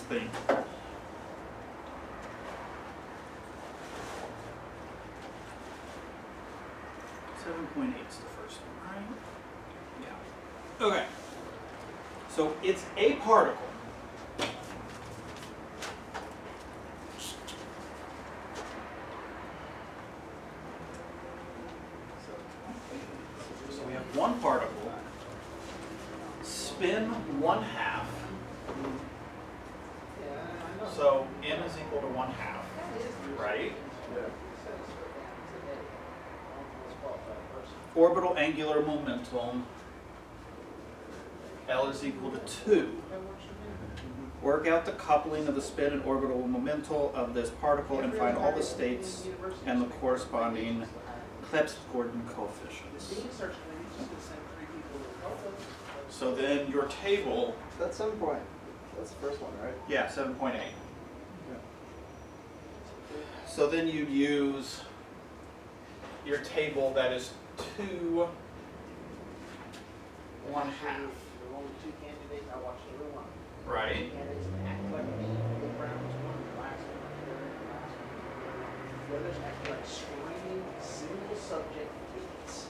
think. 7.8 is the first one, right? Yeah. Okay. So it's a particle. So we have one particle, spin 1/2. So m is equal to 1/2, right? Orbital angular momentum, L is equal to 2. Work out the coupling of the spin and orbital momentum of this particle and find all the states and the corresponding Clebsch-Gordon coefficients. So then your table, That's 7 point. That's the first one, right? yeah, 7.8. Yeah. So then you'd use your table that is 2 1/2, right? Single subject beats.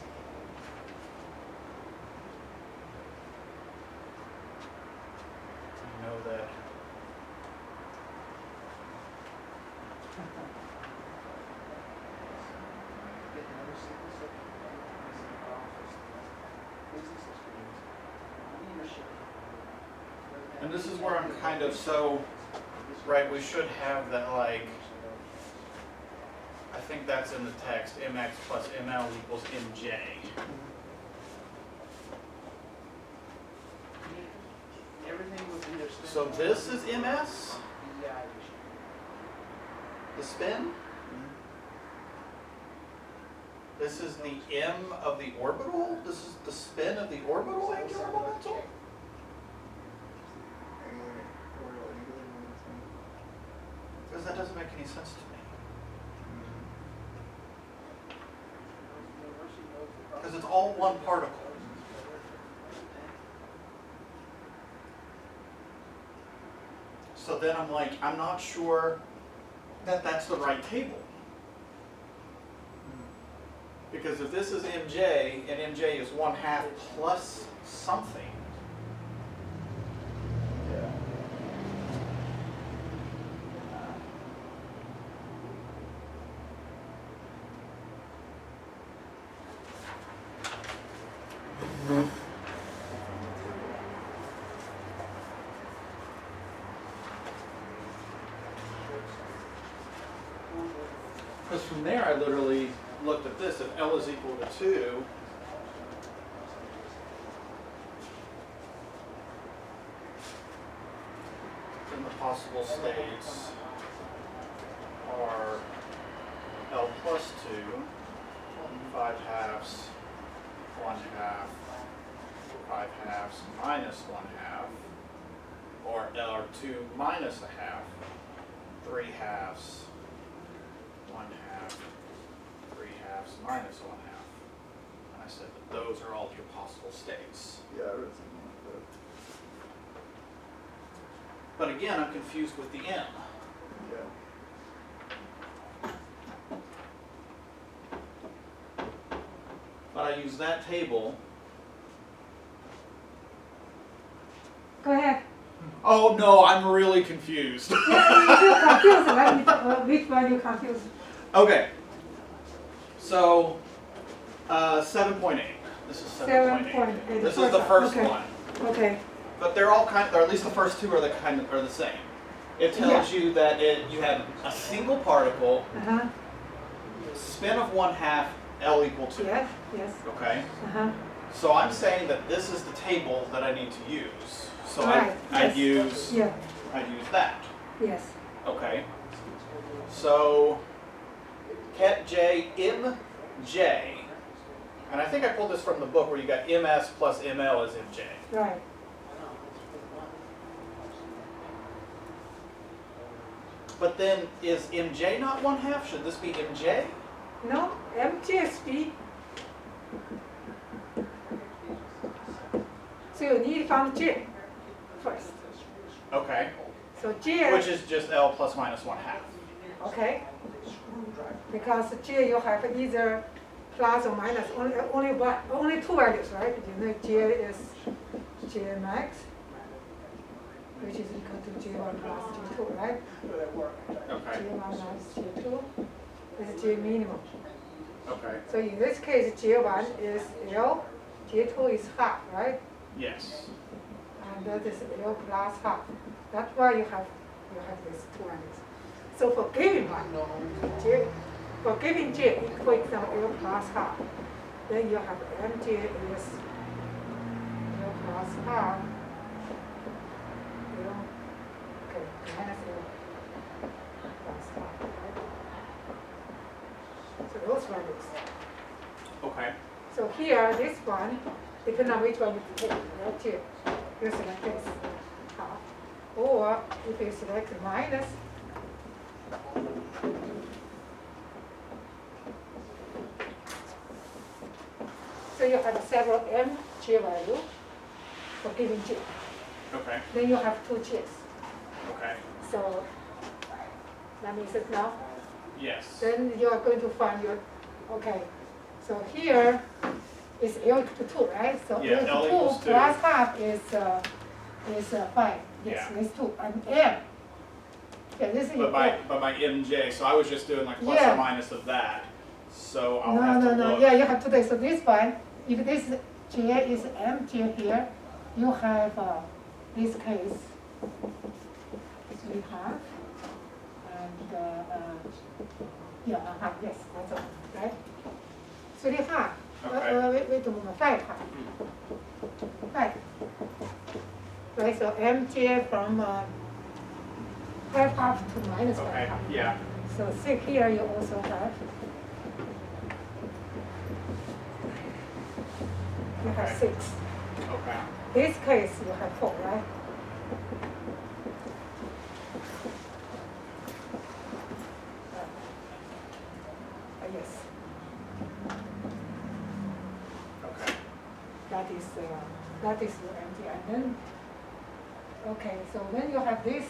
You know that and this is where I'm kind of so, right, we should have that, like, I think that's in the text, mx plus ml equals mj. So this is ms, the spin. This is the m of the orbital. This is the spin of the orbital angular momentum. Because that doesn't make any sense to me. Because it's all one particle. So then I'm like, I'm not sure that that's the right table. Because if this is mj, and mj is 1/2 plus something, Yeah. because from there I literally looked at this. If L is equal to 2, then the possible states are L plus 2, 5/2, 1/2, 5/2 minus 1/2, or L or 2 minus 1/2, 3/2, 1/2, 3/2 minus 1/2. And I said that those are all your possible states. Yeah, I read something like that. But again, I'm confused with the M. Yeah. But I use that table. Go ahead. Oh no, I'm really confused. You feel confused, right? Which one you confused? Okay. So, 7.8. This is 7.8. 7.8. This is the first Okay. one. Okay. But they're all kind of, or at least the first two are the same. It tells you that you have a single particle, Uh-huh. spin of 1/2, L equal 2. Yes, yes. Okay? Uh-huh. So I'm saying that this is the table that I need to use. So Right, I'd yes. Yeah, use that. yes. Okay. So ket J M J, and I think I pulled this from the book where you got MS plus ML is MJ. Right. But then is MJ not 1/2? Should this be MJ? No, MTSB. So you need found J first. Okay. So J, Which is just L plus minus 1/2. okay, because J you have either plus or minus, only two values, right? You know J is J max, which is equal to J1 plus J2, right? Okay. J1 minus J2 is J minimum. Okay. So in this case, J1 is L, J2 is half, right? Yes. And that is L plus half. That's why you have these two values. So for given one, J, for given J, for example, L plus half, then you have Mj is L plus half, L, okay, minus L plus half, right? So those values. Okay. So here, this one, depending on which one you take, right here, you select this half. Or if you select minus, so you have several mj value for given j. Okay. Then you have two j's. Okay. So that means it now. Yes. Then you are going to find your, okay. So here is L equal to 2, right? So Yeah, L L equal equals 2 2. plus half is 5. Yes, Yeah. it's 2. And M. Okay, this is your But my MJ, so I was just doing like plus Yeah. or minus of that. So I'll No, have no, to no. look. Yeah, you have to do. So this one, if this J is MJ here, you have this case 3 half and yeah, half. Yes, that's all. Right? 3 half. Okay. Wait a moment. 5 half. 5. Right. So MJ from 5 half to minus 5 Okay. half. Yeah. So 6 here you also have. You have Okay. 6. Okay. This case you have 4, right? Yes, Okay. that is your MT. And then, okay, so then you have this.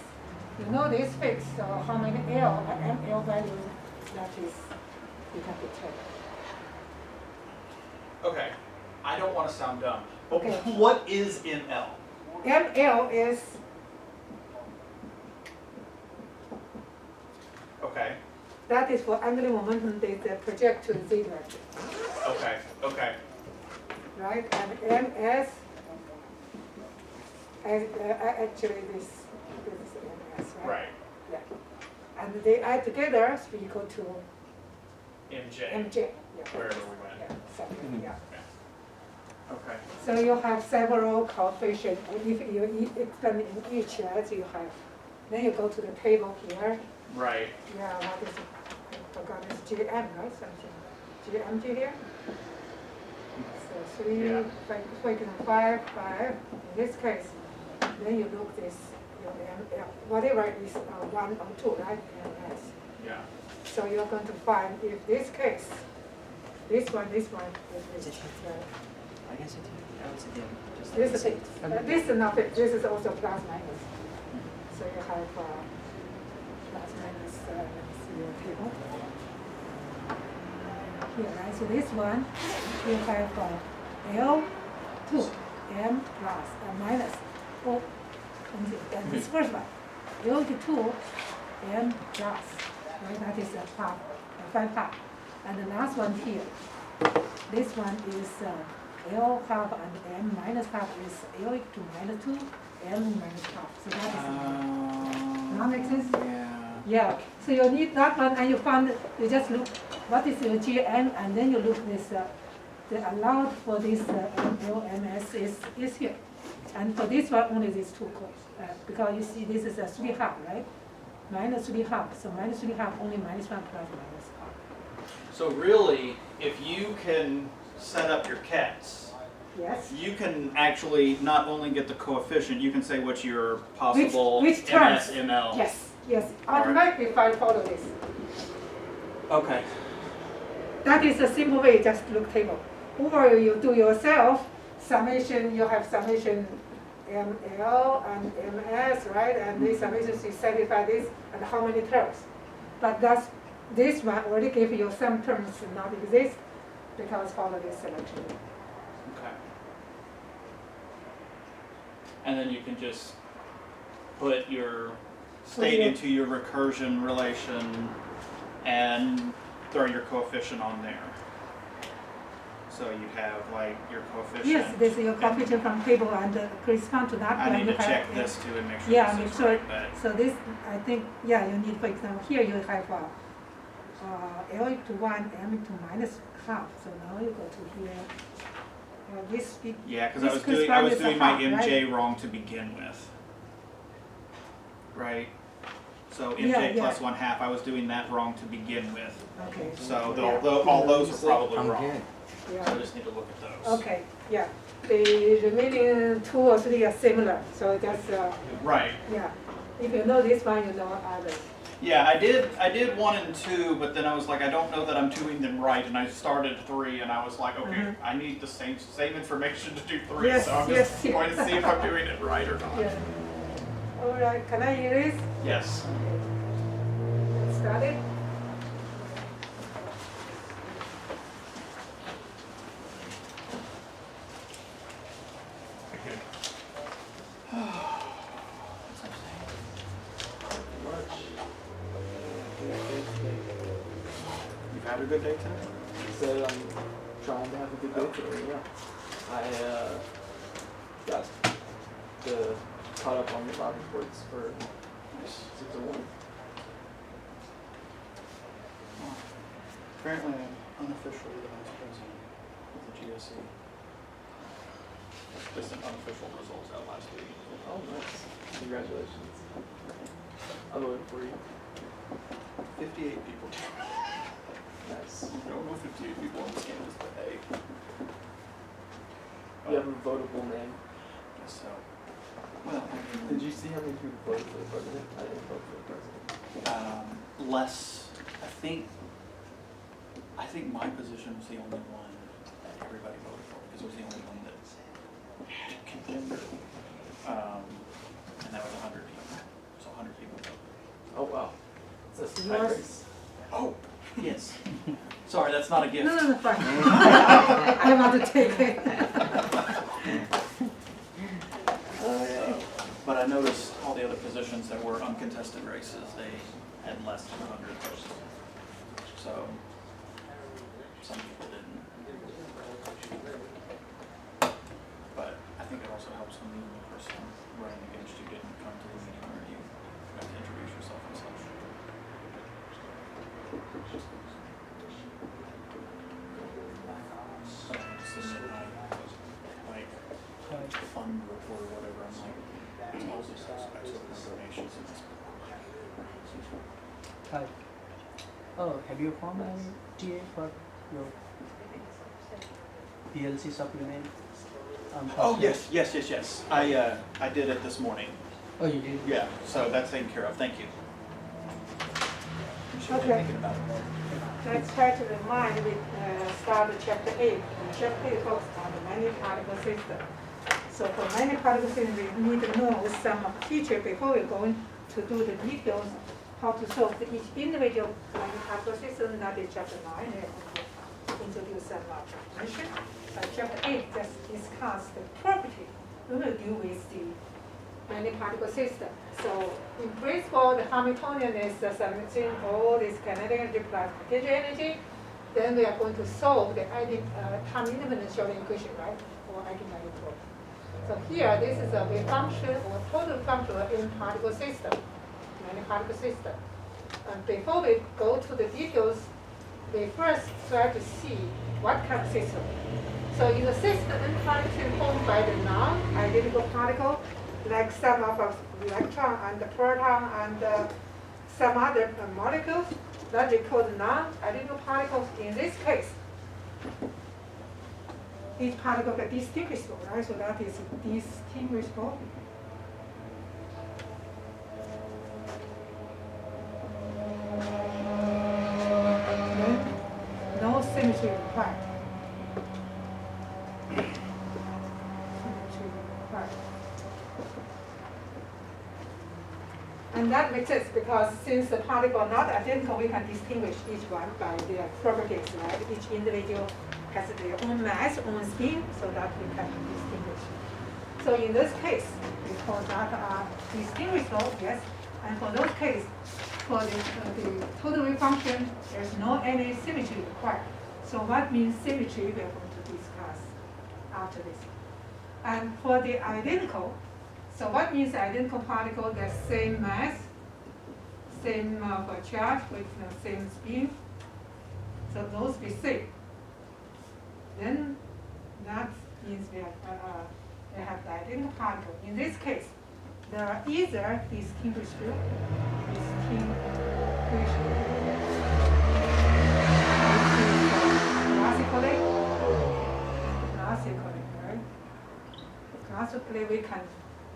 You know this fix. So how many L ML value that is you have to check. Okay. I don't want to sound dumb. But Okay. what is in L? ML is Okay. that is for angular momentum that project to the z direction, Okay. Okay. right? And MS actually this is MS, right? Right. Yeah. And they add together is equal to MJ. MJ. Yeah. Wherever we went. Yeah. So, yeah. Okay. So you have several coefficients, and if you expand in each, as you have, then you go to the table here. Right. Yeah, what is it? I forgot, it's GM, right? Something. GMG here? So 3, Yeah. 5, 5. In this case, then you look this, your ML, whatever is 1 or 2, right? MS. Yeah. So you're going to find if this case, this one is this. I guess it did. I would say yeah. Just This is like it. This is not it. This is also plus minus. So you have plus minus. Let me see your table. Here, right? So this one, you have L2 M plus minus. Oh, and this first one, L2 M plus. Right? That is a half, 5 half. And the last one here, this one is. L half and M minus half is L equal to minus 2, M minus half. So that is that makes sense? Yeah. Yeah. So you need that one, and you find you just look what is your GN, and then you look this the allowed for this LMS is here, and for this one only these two codes because you see this is a 3 half, right? Minus 3 half. So minus 3 half only minus 1 plus minus half. So really, if you can set up your kets, Yes. you can actually not only get the coefficient, you can say what's your possible Which terms? MS, ML. Yes. Yes. All right. Automatically follow this. Okay. That is a simple way, just look table. Or you do yourself, summation, you have summation ML and MS, right? And this summation is satisfy this and how many terms. But this one already give you some terms not exist because follow this selection. Okay. And then you can just put your state your- into your recursion relation and throw your coefficient on there. So you have like your coefficient. Yes, this is your coefficient from table and correspond to that I one. need you to have- check this too and make sure Yeah, this make is sure. right, but So this, I think, yeah, you need, for example, here you have L to 1, M to minus half. So now you go to here. This big, yeah, because this I was corresponds to doing my half, right? MJ wrong to begin with. Right? So MJ Yeah, yeah. plus 1/2, I was doing that wrong to begin with. okay. So Yeah. all those are probably I'm wrong. good. So I Yeah. just need to look at those. Okay, yeah. The remaining 2 or 3 are similar. So just, Right. yeah. If you know this one, you know others. Yeah, I did 1 and 2, but then I was like, I don't know that I'm doing them right, and I started 3, and I was like, okay, Mhm. I need the same information to do 3, Yes, so I'm yes, just yes. going to see if I'm doing it right or not. Yeah. All right, can I erase? Yes. Start it. You've had a good day today? Said I'm trying to have a good day today, yeah. I got caught up on the lab reports for 601. Apparently I'm unofficially the vice president of the GSE. Just an unofficial results out last week. Oh, nice. Congratulations. I voted for you. 58 people. Nice. I don't know 58 people on this campus, but hey. You have a votable name. Guess so. Well, Did you see how many people voted for the president? I didn't vote for the president. less, I think my position was the only one that everybody voted for, because it was the only one that had a contender. And that was 100 people, so 100 people voted. Oh, wow. It's a Yours? tight race. Oh, yes. Sorry, that's not a gift. No, fine. I want to take it. But I noticed all the other positions that were uncontested races, they had less than 100 votes. So some people didn't. But I think it also helps when the person running against you didn't come to the meeting where you got to introduce yourself and such. So I submit my fund report or whatever, I'm like, it's all this, I took my donations in this. Hi. Oh, have you formed any TA for your PLC supplement? Oh, yes. I did it this morning. Oh, you did? Yeah, so that's taken care of, thank you. You should be Okay. thinking about it. Let's try to remind, we start with chapter 8. Chapter 8 focuses on the many particle system. So for many particle system, we need to know some feature before we go to do the details, how to solve each individual many particle system. That is chapter 9. We have to introduce some definition. Chapter 8 just discuss the property we will deal with the many particle system. So in principle, the Hamiltonian is submitting all this kinetic energy plus potential energy. Then we are going to solve the time independent Schrodinger equation, right? Or eigenvalue. So here, this is a wave function or total function in particle system, many particle system. And before we go to the details, we first try to see what kind of system. So in the system, n particle formed by the non-identical particle, like some of our electron and the proton and some other molecules, that we call the non-identical particles. In this case, each particle is distinguishable, right? So that is distinguishable. Then, no symmetry required. Symmetry required. And that makes sense because since the particles are not identical, we can distinguish each one by their properties, right? Each individual has their own mass, own spin, so that we can distinguish. So in this case, we call that distinguishable, yes. And for those cases, for the total wave function, there's no any symmetry required. So what means symmetry, we are going to discuss after this. And for the identical, so what means identical particle? The same mass, same charge with the same spin. So those be same. Then that means we have the identical particle. In this case, there are either distinguishable, right? Classically, we can,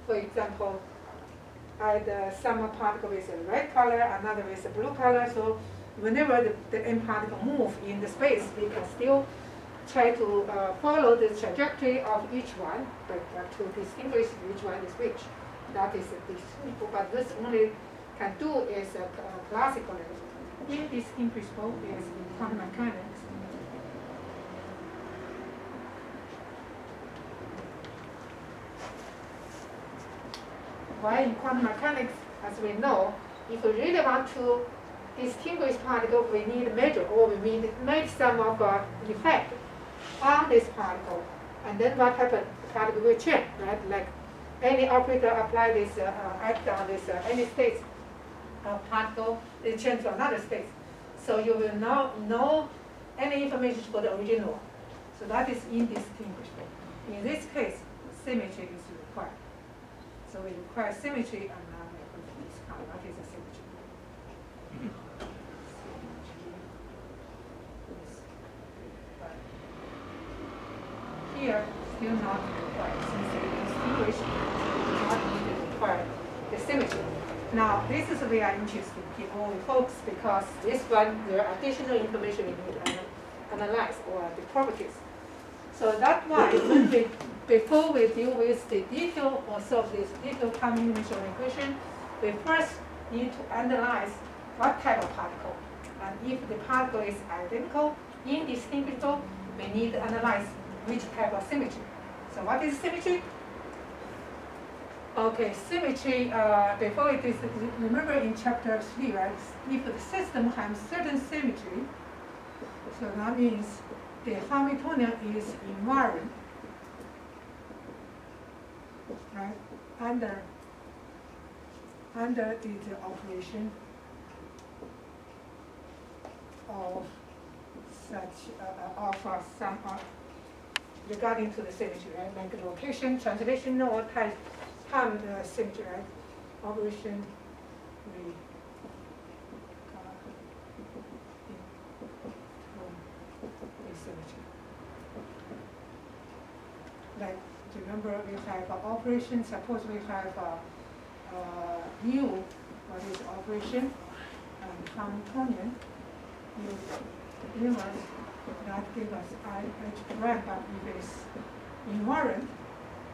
for example, add some particle with a red color, another with a blue color. So whenever the M particle move in the space, we can still try to follow the trajectory of each one, but to distinguish which one is which. That is distinguishable, but this only can do is classically. Indistinguishable is in quantum mechanics. Why in quantum mechanics, as we know, if we really want to distinguish particle, we need measure, or we need make some of effect on this particle. And then what happens? The particle will change, right? Like any operator apply this act on this any state of particle, it change to another state. So you will now know any information for the original one. So that is indistinguishable. In this case, symmetry is required. So we require symmetry, and now we are going to discuss what is a symmetry. Here, still not required, since it is distinguished, not need to require the symmetry. Now, this is very interesting, people folks, because this one, there are additional information we need to analyze, or the properties. So that's why before we deal with the detail or solve this detailed combinatorial equation, we first need to analyze what type of particle. And if the particle is identical, indistinguishable, we need to analyze which type of symmetry. So what is symmetry? Okay, symmetry, before it is, remember in chapter 3, right? If the system has certain symmetry, so that means the Hamiltonian is invariant, right? Under the operation of such some regarding to the symmetry, right? Like rotation, translation, or time symmetry, right? Operation symmetry. Like, remember we have operation, suppose we have U, what is operation, and Hamiltonian, U inverse, that gives us IH prime, but if it's invariant,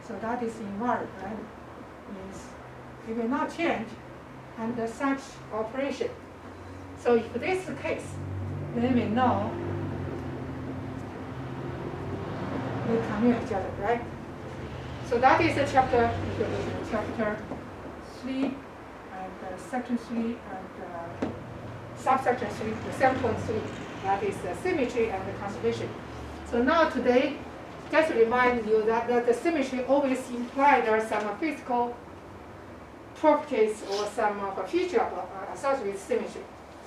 so that is invariant, right? Means it will not change under such operation. So if this is the case, then we know they commute each other, right? So that is the chapter, if you look at chapter 3 and section 3 and subsection 3, the 7.3, that is the symmetry and the conservation. So now today, just to remind you that the symmetry always implies there are some physical properties or some feature associated with symmetry.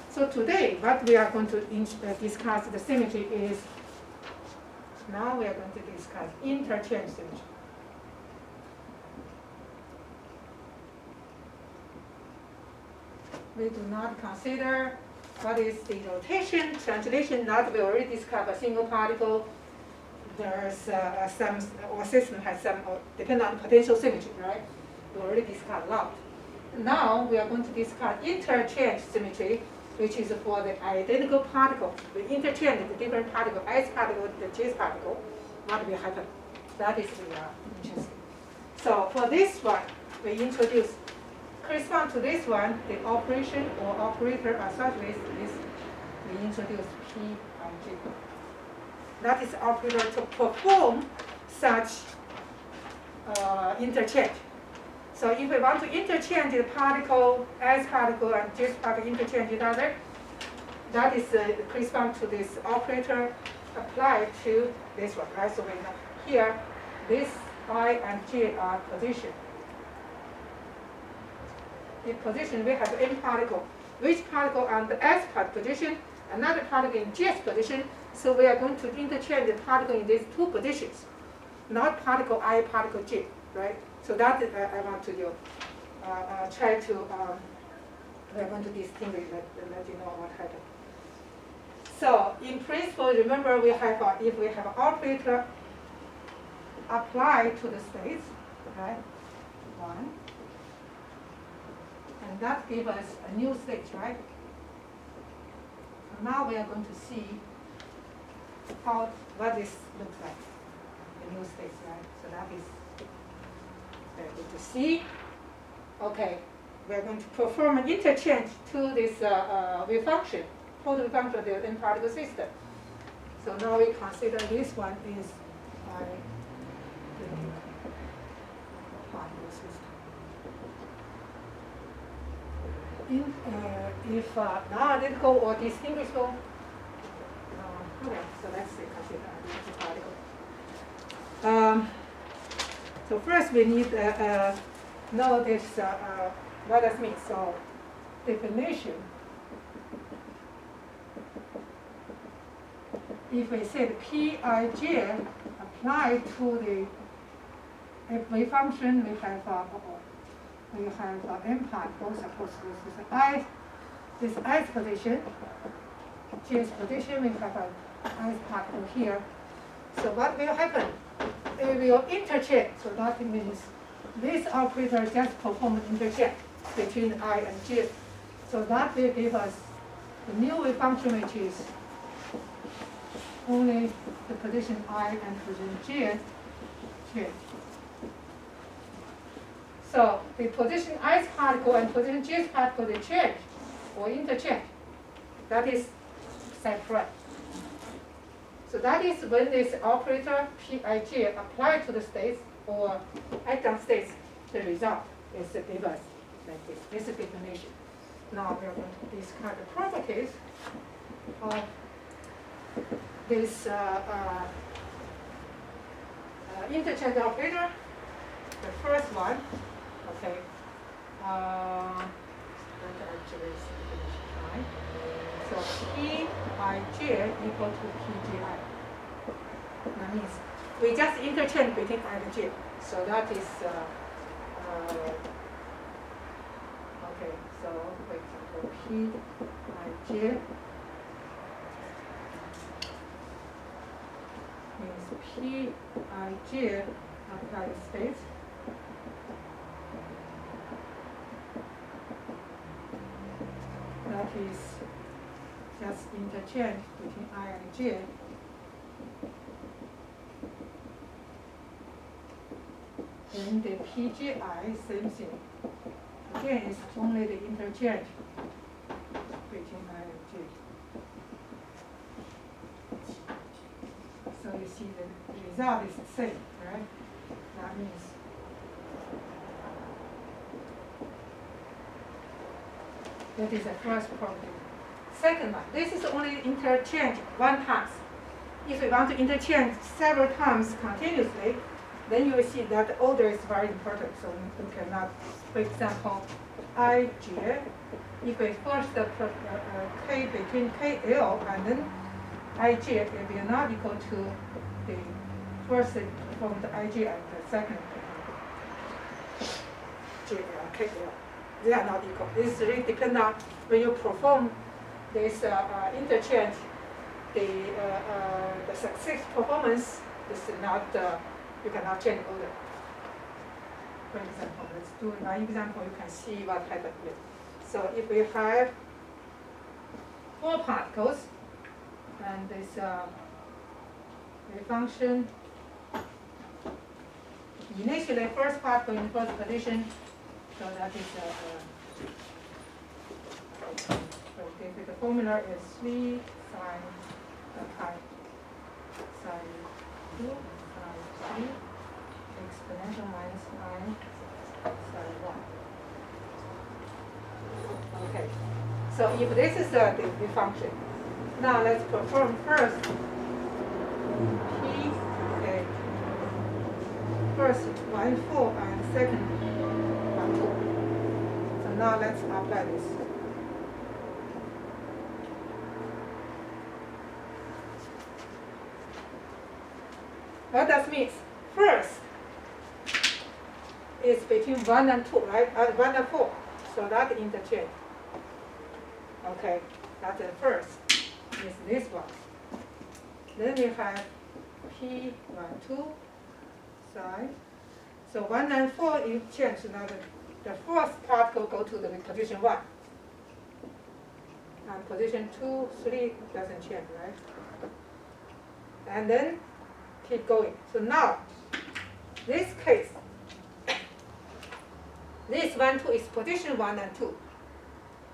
So today, what we are going to discuss the symmetry is, now we are going to discuss interchange symmetry. We do not consider what is the rotation, translation, that we already discussed a single particle. There's some, or system has some, depend on potential symmetry, right? We already discussed a lot. Now we are going to discuss interchange symmetry, which is for the identical particle. We interchange the different particle, S particle, the J particle, what will happen? That is interesting. So for this one, we introduce correspond to this one, the operation or operator associated with this, we introduce P and J. That is operator to perform such interchange. So if we want to interchange the particle, S particle and J particle interchange each other, that is correspond to this operator applied to this one, right? So we have here, this I and J are position. In position, we have N particle. Which particle on the S part position, another particle in J's position. So we are going to interchange the particle in these two positions, not particle I, particle J, right? So that I want to do. Try to, we are going to distinguish, let you know what happened. So in principle, remember we have, if we have an operator applied to the states, right? One. And that gives us a new state, right? So now we are going to see what this looks like, the new states, right? So that is very good to see. Okay, we are going to perform an interchange to this wave function, total function of the n particle system. So now we consider this one is the particle system. If non-identical or distinguishable, okay, so let's consider identical particle. So first we need know this what does mean. So definition. If we say the Pij applied to the wave function, we have n particles. Suppose this is ith position, j's position. We have an ith particle here. So what will happen? It will interchange. So that means this operator just perform interchange between I and j. So that will give us the new wave function, which is only the position I and position j change. So the position i's particle and position j's particle, they change or interchange. That is separate. So that is when this operator Pij applied to the states or atom states, the result is give us like this. This is definition. Now we are going to discuss the properties of this interchange operator. The first one, okay. So Pij equal to Pji. That means we just interchange between I and j. So that is okay. So for example, Pij means Pij applied states. That is just interchange between I and j. Then the Pgi, same thing. Again, it's only the interchange between I and j. So you see the result is the same, right? That means that is the first property. Second one, this is only interchange one time. If we want to interchange several times continuously, then you will see that the order is very important. So you cannot, for example, Ij, if we first K between KL and then Ij, it will not equal to the first from the Ij and the second KL. They are not equal. This really depends on when you perform this interchange, the success performance is not, you cannot change order. For example, let's do another example, you can see what happened here. So if we have 4 particles, and this wave function, initially first particle in first position, So that is so the formula is 3 sine pi sine 2 sine 3 exponential minus I sine 1. Okay. So if this is the function, now let's perform first p, okay, first 1, 4 and second 1, 2. So now let's apply this. What that means? First is between 1 and 2, right? 1 and 4. So that interchange. Okay, that's the first is this one. Then we have P12 sine. So 1 and 4 you change. Now the fourth particle go to the position 1. And position 2, 3 doesn't change, right? And then keep going. So now, this case, this 1, 2 is position 1 and 2.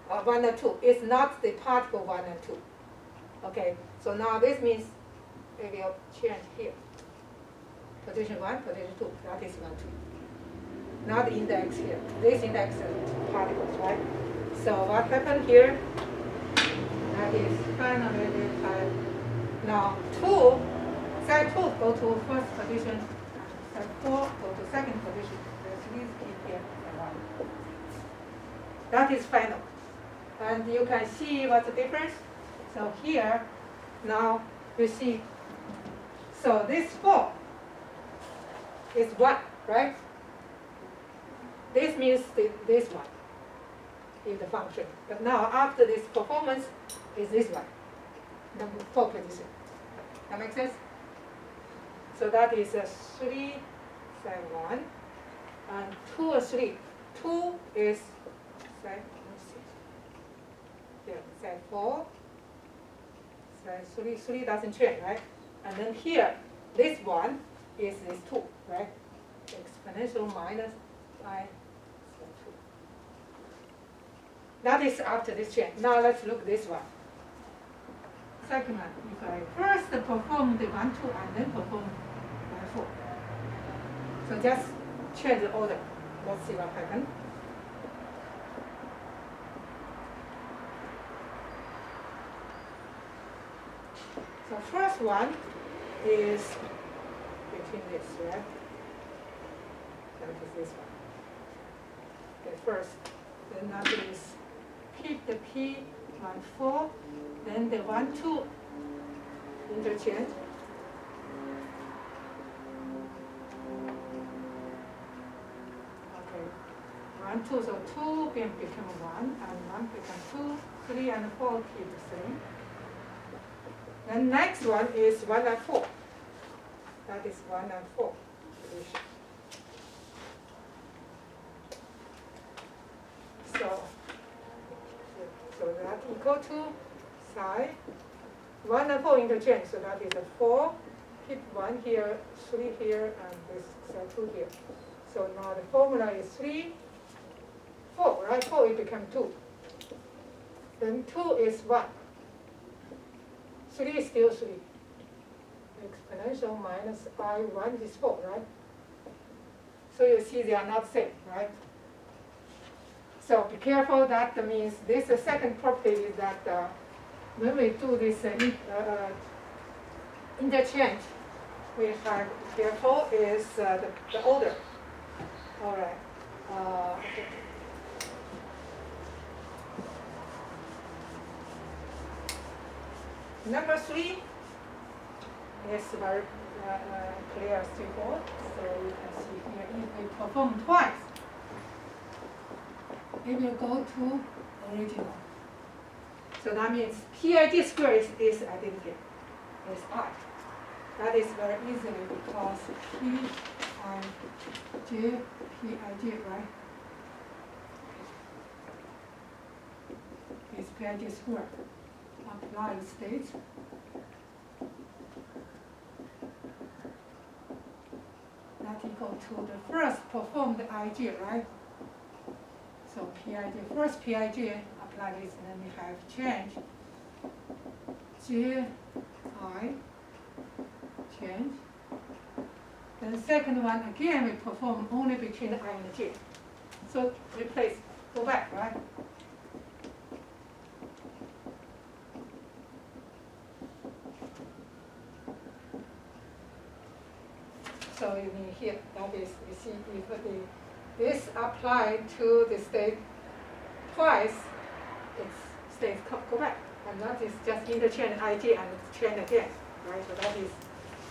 1 and 2 is not the particle 1 and 2. Okay, so now this means we will change here. Position 1, position 2, that is 1, 2. Not the index here. This index is particles, right? So what happened here? That is finally we have now 2, side 2 go to first position, side 4 go to second position. The 3 keep here and 1. That is final. And you can see what's the difference. So here, now you see, so this 4 is 1, right? This means this one is the function. But now after this performance is this one, number 4 position. That makes sense? So that is a 3 sine 1 and 2 or 3. 2 is sine, here, sine 4, sine 3, 3 doesn't change, right? And then here, this one is this 2, right? Exponential minus I sine 2. That is after this change. Now let's look at this one. Second one, if I first perform the 1, 2 and then perform 1, 4. So just change the order. Let's see what happens. So first one is between this, right? That is this one. Okay, first, then that is keep the P 1, 4, then the 1, 2 interchange. Okay, 1, 2, so 2 can become 1, and 1 become 2, 3 and 4 keep the same. Then next one is 1 and 4. That is 1 and 4 position. So that equal to sine 1 and 4 interchange. So that is a 4. Keep 1 here, 3 here, and this side 2 here. So now the formula is 3, 4, right? 4 will become 2. Then 2 is 1. 3 is still 3. Exponential minus I1 is 4, right? So you see they are not same, right? So be careful, that means this second property is that when we do this interchange, we have careful is the order. All right. Okay. Number 3 is very clear, straightforward. So you can see here, if we perform twice, it will go to original. So that means PID square is identical, is I. That is very easily because P and J, PID, right? Is PID square. Apply state. That equal to the first performed IG, right? PIG, first PIG, apply this, and then we have change. GI, change. Then second one, again, we perform only between I and J. So replace, go back, right? So you mean here, that is, you see, if this applied to the state twice, it's states go back. And that is just interchange IG and change again, right? So that is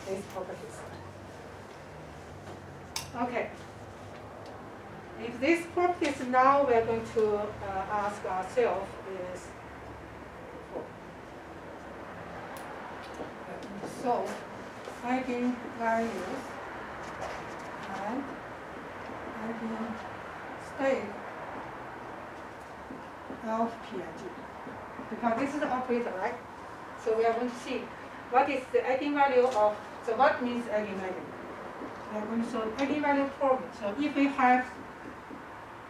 these properties. Okay. If these properties now we're going to ask ourselves is, so eigenvalues and eigenstate of PIG. Because this is the operator, right? So we are going to see what is the eigenvalue of, so what means eigenvalue? We are going to solve eigenvalue problem. So if we have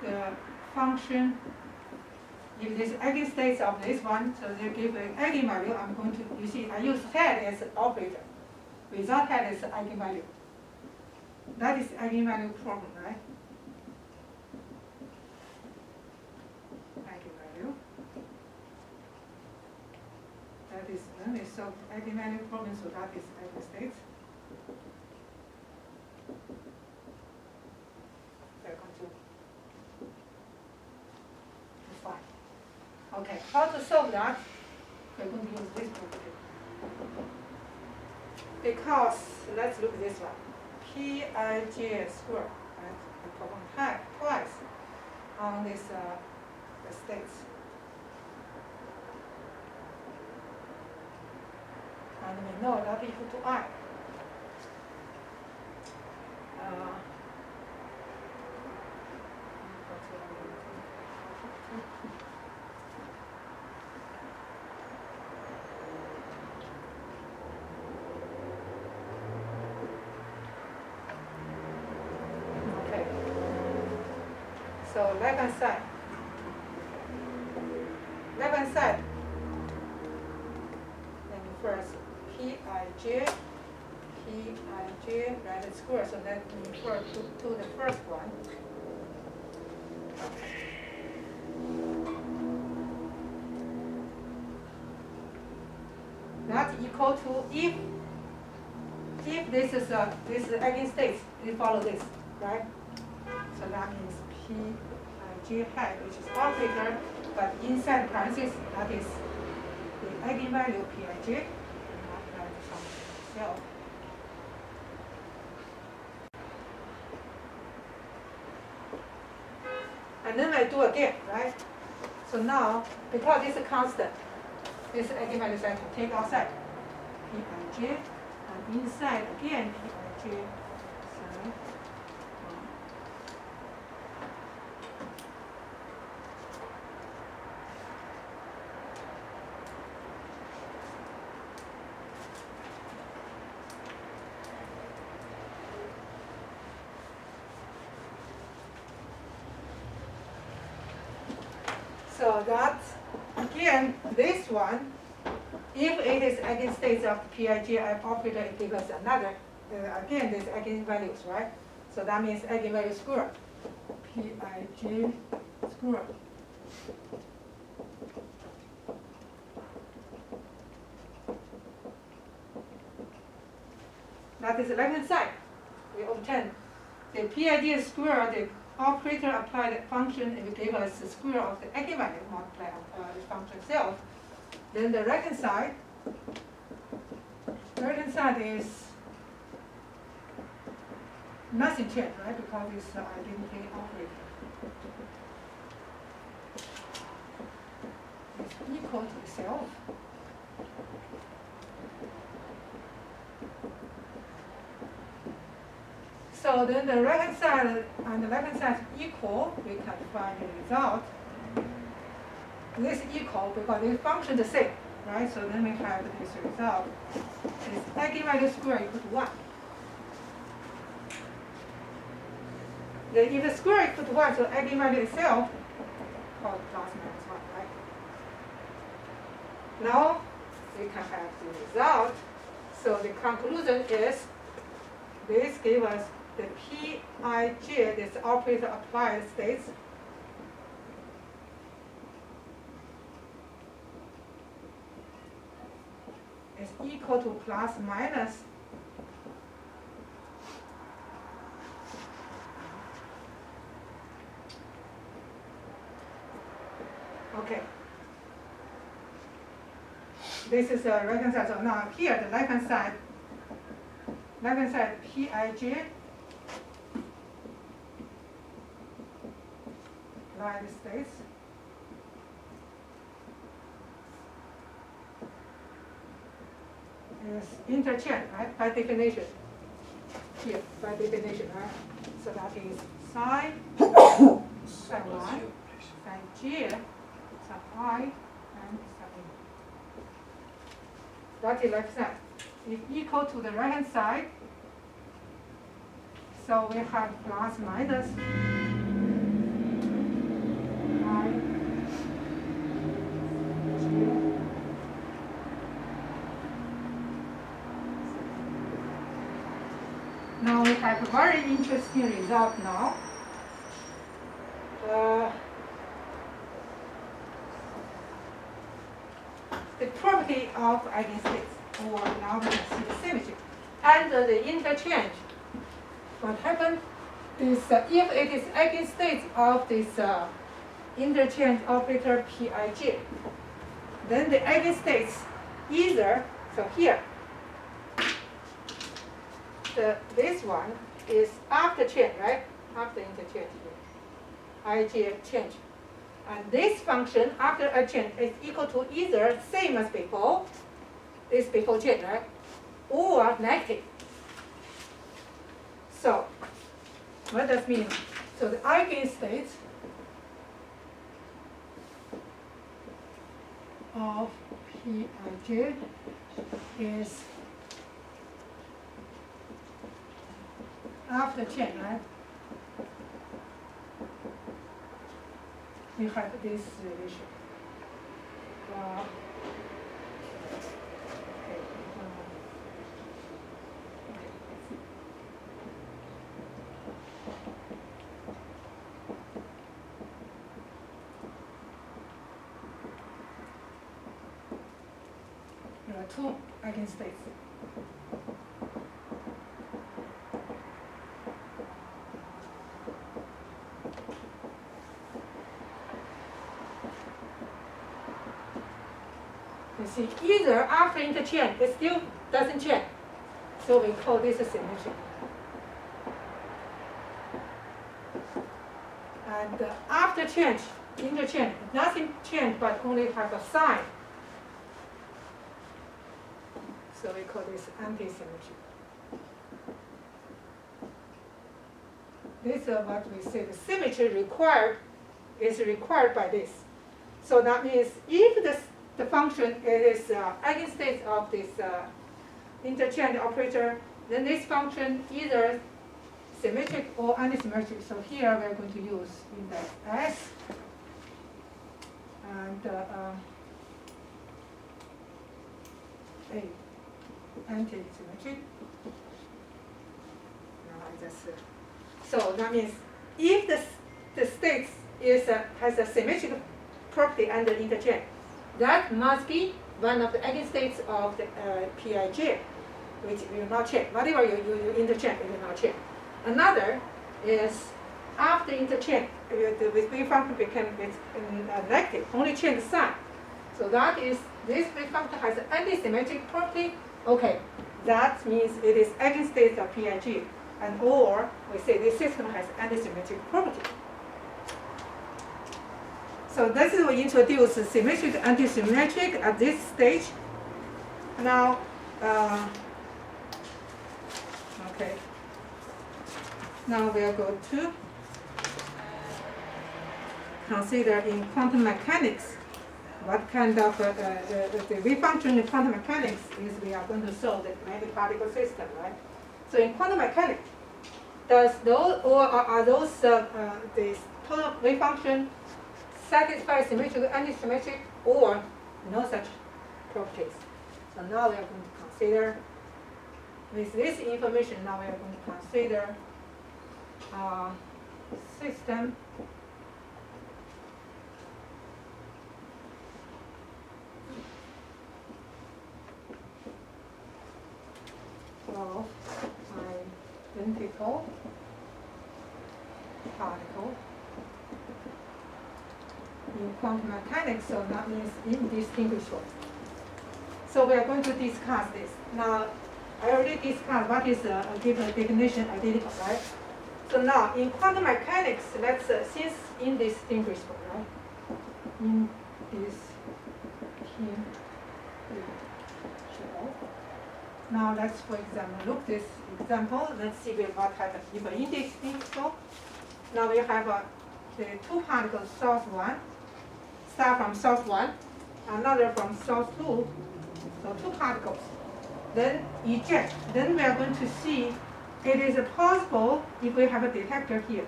the function, if this eigenstates of this one, so they give an eigenvalue, I'm going to, you see, I use head as an operator. Without head as eigenvalue. That is eigenvalue problem, right? Eigenvalue. That is, when we solve eigenvalue problem, so that is eigenstates. We're going to define. Okay, how to solve that? We're going to use this property. Because, let's look at this one. PIG square, right? I perform twice on this the states. And we know that equal to I. Okay. So left-hand side. Left-hand side. Then first PIG, right, square. So that we refer to the first one. That's equal to if this is eigenstates, we follow this, right? So that means PIG hat, which is operator, but inside parentheses, that is the eigenvalue PIG, not that function itself. And then I do again, right? So now, because this is constant, this eigenvalue I can take outside. PIG, and inside again, PIG. Sorry. So that, again, this one, if it is eigenstates of PIG operator, it gives us another, again, this eigenvalues, right? So that means eigenvalue square, PIG square. That is the left-hand side. We obtain the PIG square, the operator applied the function, it will give us the square of the eigenvalue multiplied the function itself. Then the right-hand side is nothing changed, right? Because it's identity operator. It's equal to itself. So then the right-hand side and the left-hand side is equal. We can find the result. This is equal because they function the same, right? So then we have this result. This eigenvalue square equal to 1. Then if the square equal to 1, so eigenvalue itself called plus minus 1, right? Now we can have the result. So the conclusion is this gives us the Pij, this operator applied states, is equal to plus minus okay. This is the right hand side. So now here the left hand side Pij applied states is interchange, right? By definition. Here, by definition, right? So that is psi, psi 1, psi j, psi I, and psi a. That is left side. Is equal to the right hand side. So we have plus minus I j. Now we have a very interesting result now. The property of eigenstates, or now we can see the symmetry. Under the interchange, what happens is if it is eigenstates of this interchange operator Pij, then the eigenstates either, so here, this one is after change, right? After interchange, Ij change. And this function after a change is equal to either same as before, this before change, right? Or negative. So, what does mean? So the eigenstates of Pij is after change, right? We have this relation. There are two eigenstates. You see, either after interchange, it still doesn't change. So we call this a symmetry. And after change, interchange, nothing changed but only have a sign. So we call this anti-symmetry. This is what we say the symmetry is required by this. So that means if the function is eigenstates of this interchange operator, then this function either symmetric or antisymmetric. So here we are going to use index S and A, antisymmetric. So that means if the state has a symmetric property under interchange, that must be one of the eigenstates of the Pij, which will not change. Whatever you interchange, it will not change. Another is after interchange, the wave function became negative, only change the sign. So that is, this wave function has an antisymmetric property. Okay, that means it is eigenstates of Pij, and or we say this system has antisymmetric property. So this is we introduce symmetric, antisymmetric at this stage. Now, okay. Now we are going to consider in quantum mechanics what kind of the wave function in quantum mechanics is we are going to solve the many particle system, right? So in quantum mechanics, does those or are those the total wave function satisfy symmetric, antisymmetric, or no such properties. So now we are going to consider, with this information, now we are going to consider system of identical particle in quantum mechanics, so that means indistinguishable. So we are going to discuss this. Now, I already discussed what is a given definition identical, right? So now, in quantum mechanics, let's since indistinguishable, right? Indistinguishable. Now let's, for example, look this example. Let's see what happens if indistinguishable. Now we have the two particles, source 1, start from source 1, another from source 2, so two particles. Then eject. Then we are going to see it is possible if we have a detector here.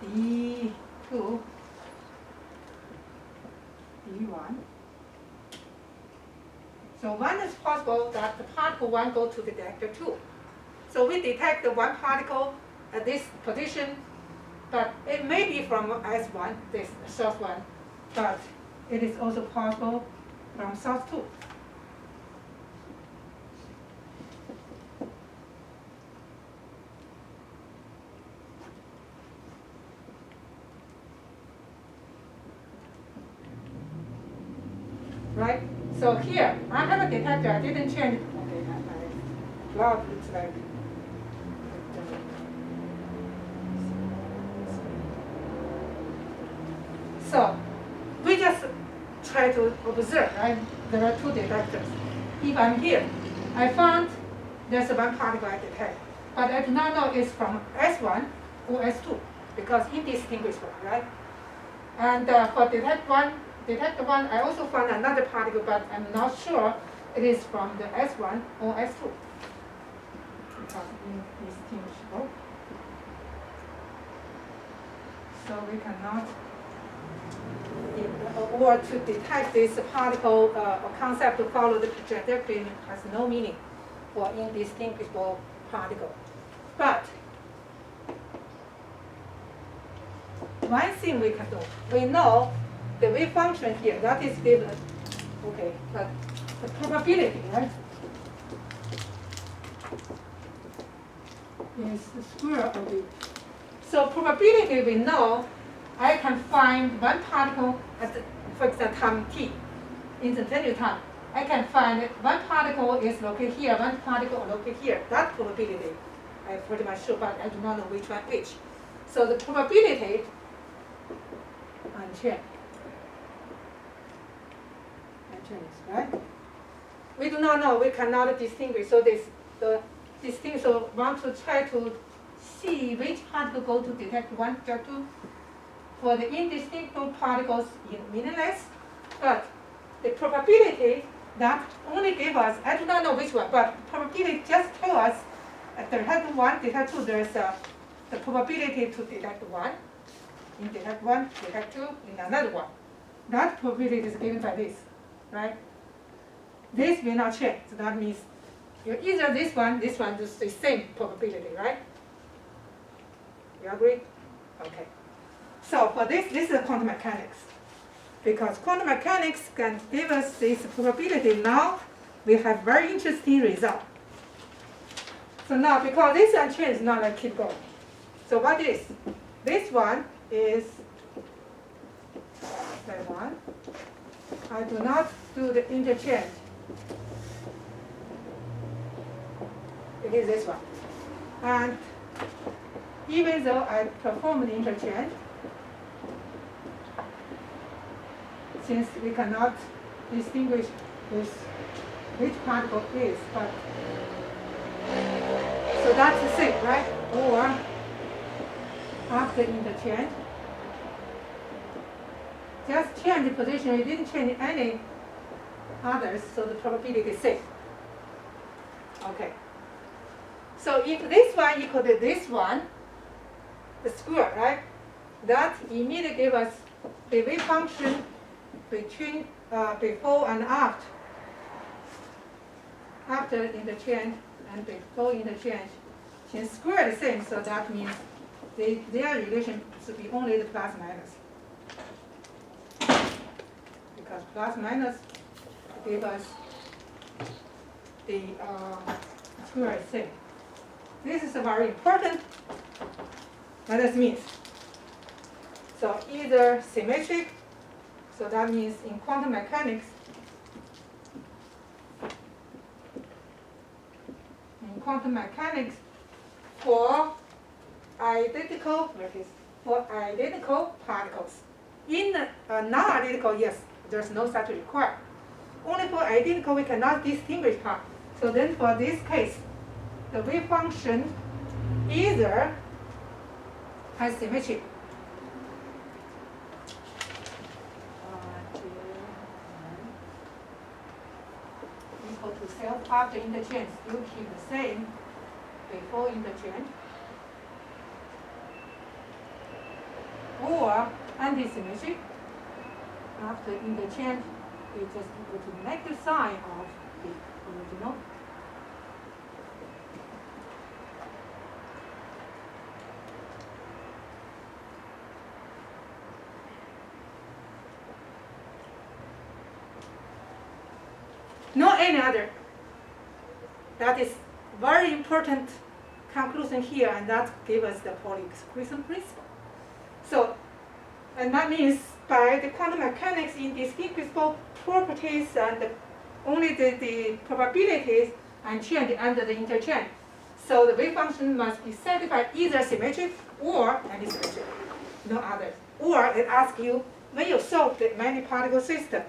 D2, D1. So one is possible that the particle 1 go to detector 2. So we detect the one particle at this position, but it may be from S1, this source 1, but it is also possible from source 2. Right? So here, I have a detector, I didn't change it. Okay, I plot looks like. So, we just try to observe, right? There are two detectors. If I'm here, I found there's one particle I detect, but I do not know it's from S1 or S2, because indistinguishable, right? And for detector 1, I also found another particle, but I'm not sure it is from the S1 or S2. Because indistinguishable. So we cannot, or to detect this particle or concept to follow the trajectory has no meaning for indistinguishable particle. But one thing we can do, we know the wave function here, that is given, okay, but the probability, right, is the square of it. So probability, we know, I can find one particle at, for example, time t, instantaneous time. I can find one particle is located here, one particle located here. That probability, I'm pretty much sure, but I do not know which one which. So the probability unchanged. Right? We do not know, we cannot distinguish. So the distinguish, so want to try to see which particle go to detect 1, detect 2. For the indistinguishable particles is meaningless, but the probability that only give us, I do not know which one, but probability just tell us at detect 1, detect 2, there is the probability to detect 1, in detect 1, detect 2, in another one. That probability is given by this. Right? This will not change. So that means either this one is the same probability, right? You agree? Okay. So for this is quantum mechanics. Because quantum mechanics can give us this probability. Now we have very interesting result. So now because this is unchanged, now let's keep going. So what is? This one is that one. I do not do the interchange. It is this one. And even though I perform the interchange, since we cannot distinguish which particle is, but so that's the thing, right? Or after interchange, just change the position, we didn't change any others, so the probability is same. Okay. So if this one equal to this one, the square, right? That immediately gives us the wave function between before and after interchange and before interchange can square the same, so that means their relation should be only the plus minus. Because plus minus give us the square thing. This is very important. What does it mean? So either symmetric, so that means in quantum mechanics, for identical particles. In non-identical, yes, there's no such required. Only for identical we cannot distinguish part. So then for this case, the wave function either has symmetry equal to self after interchange, still keep the same before interchange, or anti-symmetric. After interchange, you just equal to negative sign of the original. No any other. That is very important conclusion here, and that gives us the Pauli exclusion principle. So, and that means by the quantum mechanics indistinguishable properties and only the probabilities and change under the interchange. So the wave function must be satisfied either symmetric or antisymmetric, no others. Or it asks you, when you solve the many particle system,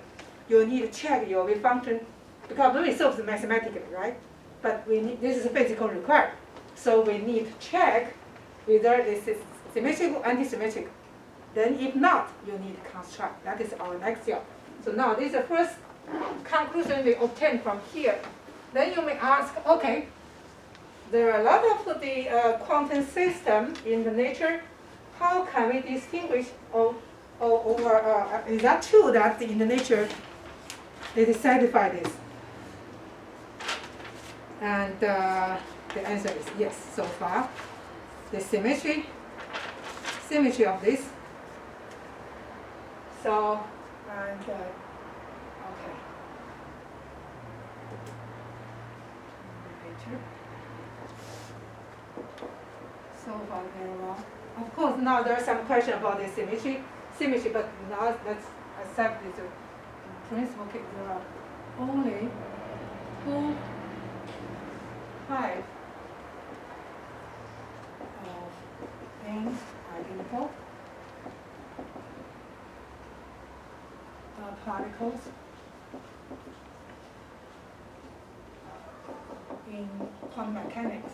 you need to check your wave function, because when we solve it mathematically, right? But we need, this is physical required. So we need to check whether this is symmetric or antisymmetric. Then if not, you need to construct. That is our next job. So now this is the first conclusion we obtain from here. Then you may ask, okay, there are a lot of the quantum system in the nature. How can we distinguish is that true that in the nature they satisfy this? And the answer is yes, so far. The symmetry of this. So, and, okay. So far very well. Of course, now there are some question about the symmetry, but now let's accept this principle case. There are only 2 types of n identical particles in quantum mechanics.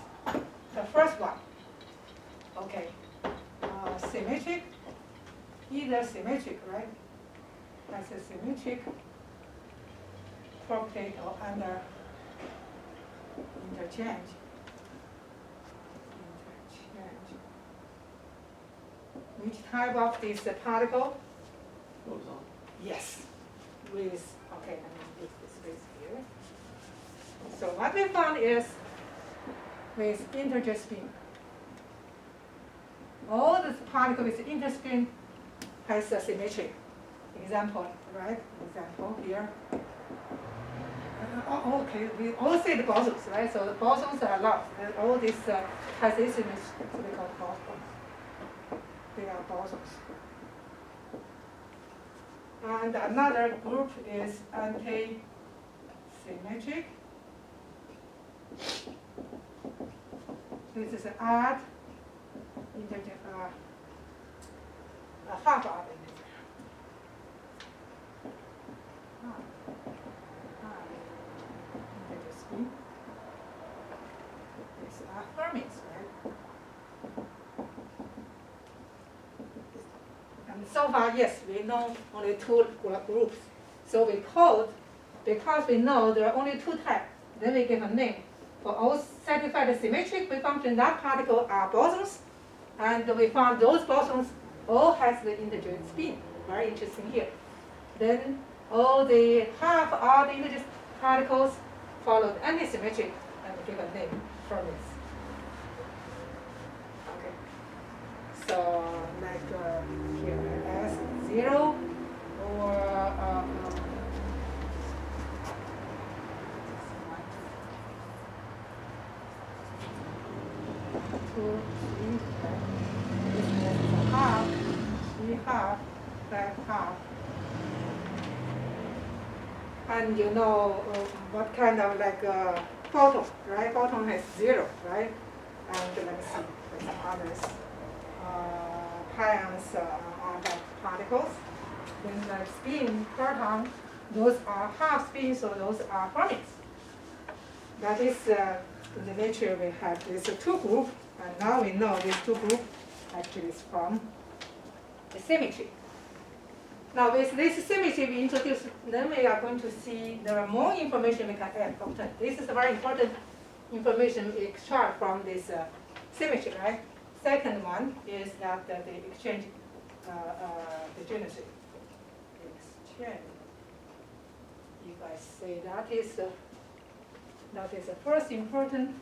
The first one, okay, symmetric, either symmetric, right? That's a symmetric property or under interchange. Which type of this particle? Boson. Yes. With, okay, let me use this space here. So what we found is with integer spin. All the particle with integer spin has a symmetry. Example, right? Example here. Okay, we all say the bosons, right? So the bosons are lots. And all this has this image, so they call bosons. They are bosons. And another group is anti-symmetric. This is an odd integer, a half odd integer. Integer spin. These are Fermis, right? And so far, yes, we know only 2 groups. So we code, because we know there are only 2 types, then we give a name. For all satisfied symmetric wave function, that particle are bosons, and we found those bosons all has the integer spin. very interesting here. Then all the half odd integer particles follow the antisymmetric and give a name from this. Okay. So like here as 0 or 2, 3, this is a half, 3 half, 5 half. And you know what kind of like photon, right? Photon has 0, right? And let me see, there's some others. Pions are like particles. Then like spin, proton, those are half spin, so those are fermions. That is in the nature we have these two groups, and now we know these two groups actually is from the symmetry. Now with this symmetry we introduce, then we are going to see there are more information we can add often. This is a very important information we extract from this symmetry, right? Second one is that the exchange degeneracy. Exchange. If I say that is the first important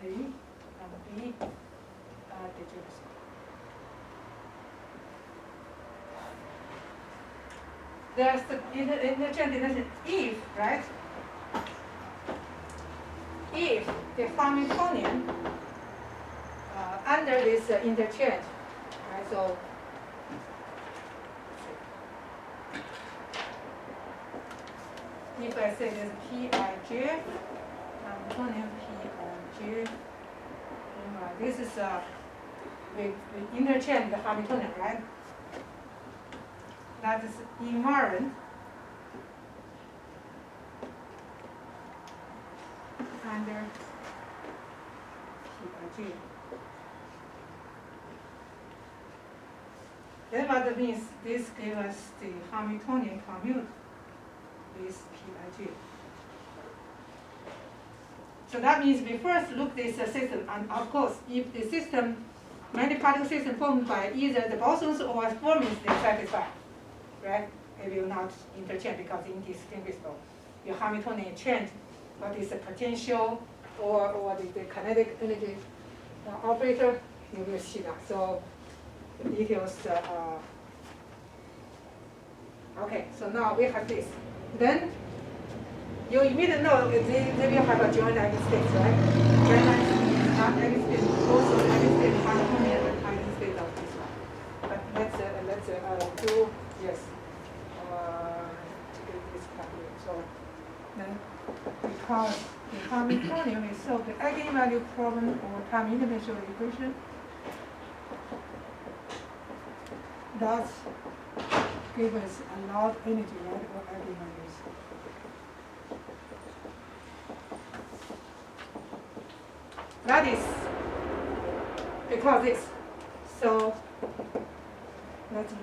A and B degeneracy. There's the interchange if, right? If the Hamiltonian under this interchange, right? So if I say this Pij, Hamiltonian Pij, this is we interchange the Hamiltonian, right? That is invariant under Pij. Then what that means, this gives us the Hamiltonian commute with Pij. So that means we first look this system, and of course, if the system, many particle system formed by either the bosons or fermions, they satisfy, right? They will not interchange because indistinguishable. Your Hamiltonian change, what is the potential or the kinetic energy operator, you will see that. So the details. Okay, so now we have this. Then you immediately know they will have a joint eigenstates, right? Joint eigenstate, also eigenstate Hamiltonian and eigenstate of this one. But let's do yes. To get this calculated. So then because the Hamiltonian is solve the eigenvalue problem or time interdimensional equation. That's give us a lot of energy, right, or eigenvalues. That is because this. So let's look.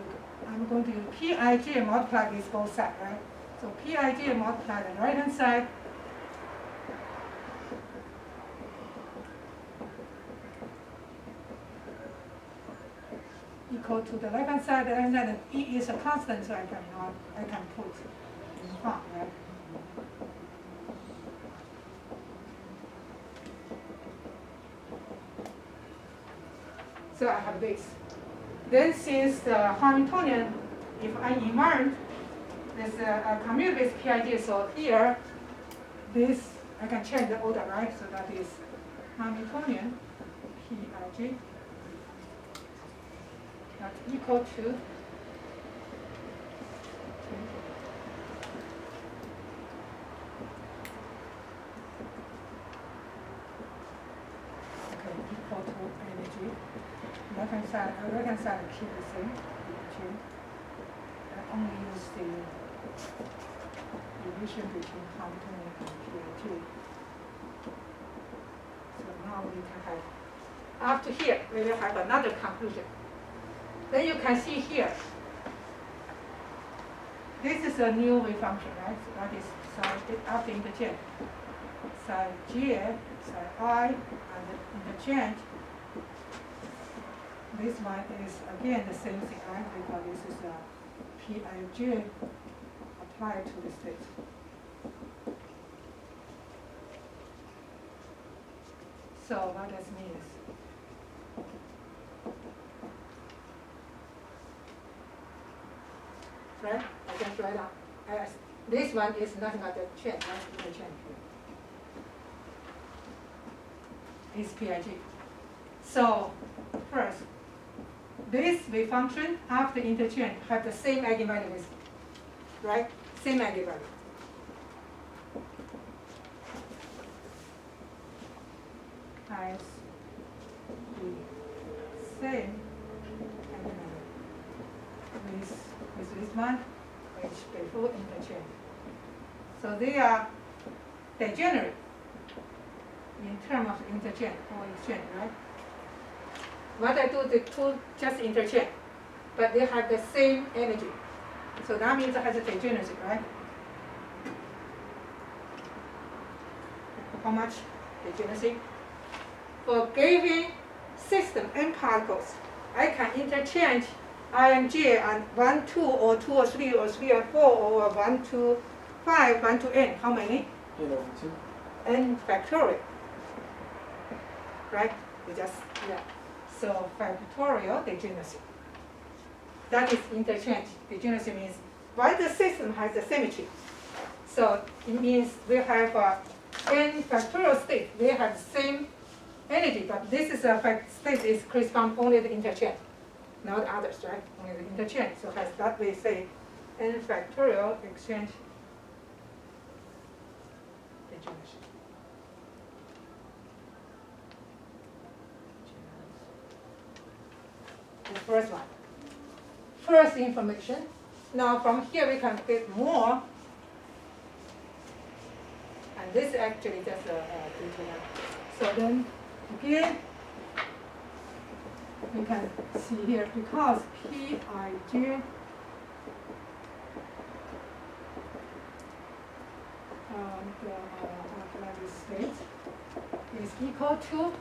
I'm going to use Pij multiply this both sides, right? So Pij multiply the right hand side. Equal to the left hand side, and then E is a constant, so I can put in front, right? So I have this. Then since the Hamiltonian, if I invert, there's a commute with Pij, so here, this, I can change the order, right? So that is Hamiltonian Pij. That's equal to equal to energy. Right hand side keep the same. Energy. I only use the relation between Hamiltonian and Pij. So now we can have, after here, we will have another conclusion. Then you can see here, this is a new wave function, right? So that is side after interchange. Psi j, psi I, and interchange. this one is again the same thing, right? Because this is a Pij applied to the state. So what does mean is, right? I just write down. This one is nothing but the chain, right? The chain here. Is Pij. So first, this wave function after interchange have the same eigenvalue with, right? Same eigenvalue. Has the same eigenvalue with this one, which before interchange. So they are degenerate in terms of interchange or exchange, right? What I do, the two just interchange, but they have the same energy. So that means it has a degeneracy, right? How much degeneracy? For given system n particles, I can interchange Ij and 1, 2, or 2 or 3, or 3 or 4, or 1 to 5, 1 to n. How many? N over 2. N factorial. Right? We just, yeah. So factorial degeneracy. That is interchange. Degeneracy means why the system has the symmetry. So it means we have n factorial state. They have the same energy, but this is a state is correspond only to interchange, not others, right? Only the interchange. So as that we say n factorial exchange degeneration. The first one. First information. Now from here we can get more. And this actually just a detail. So then again, we can see here because Pij the state is equal to,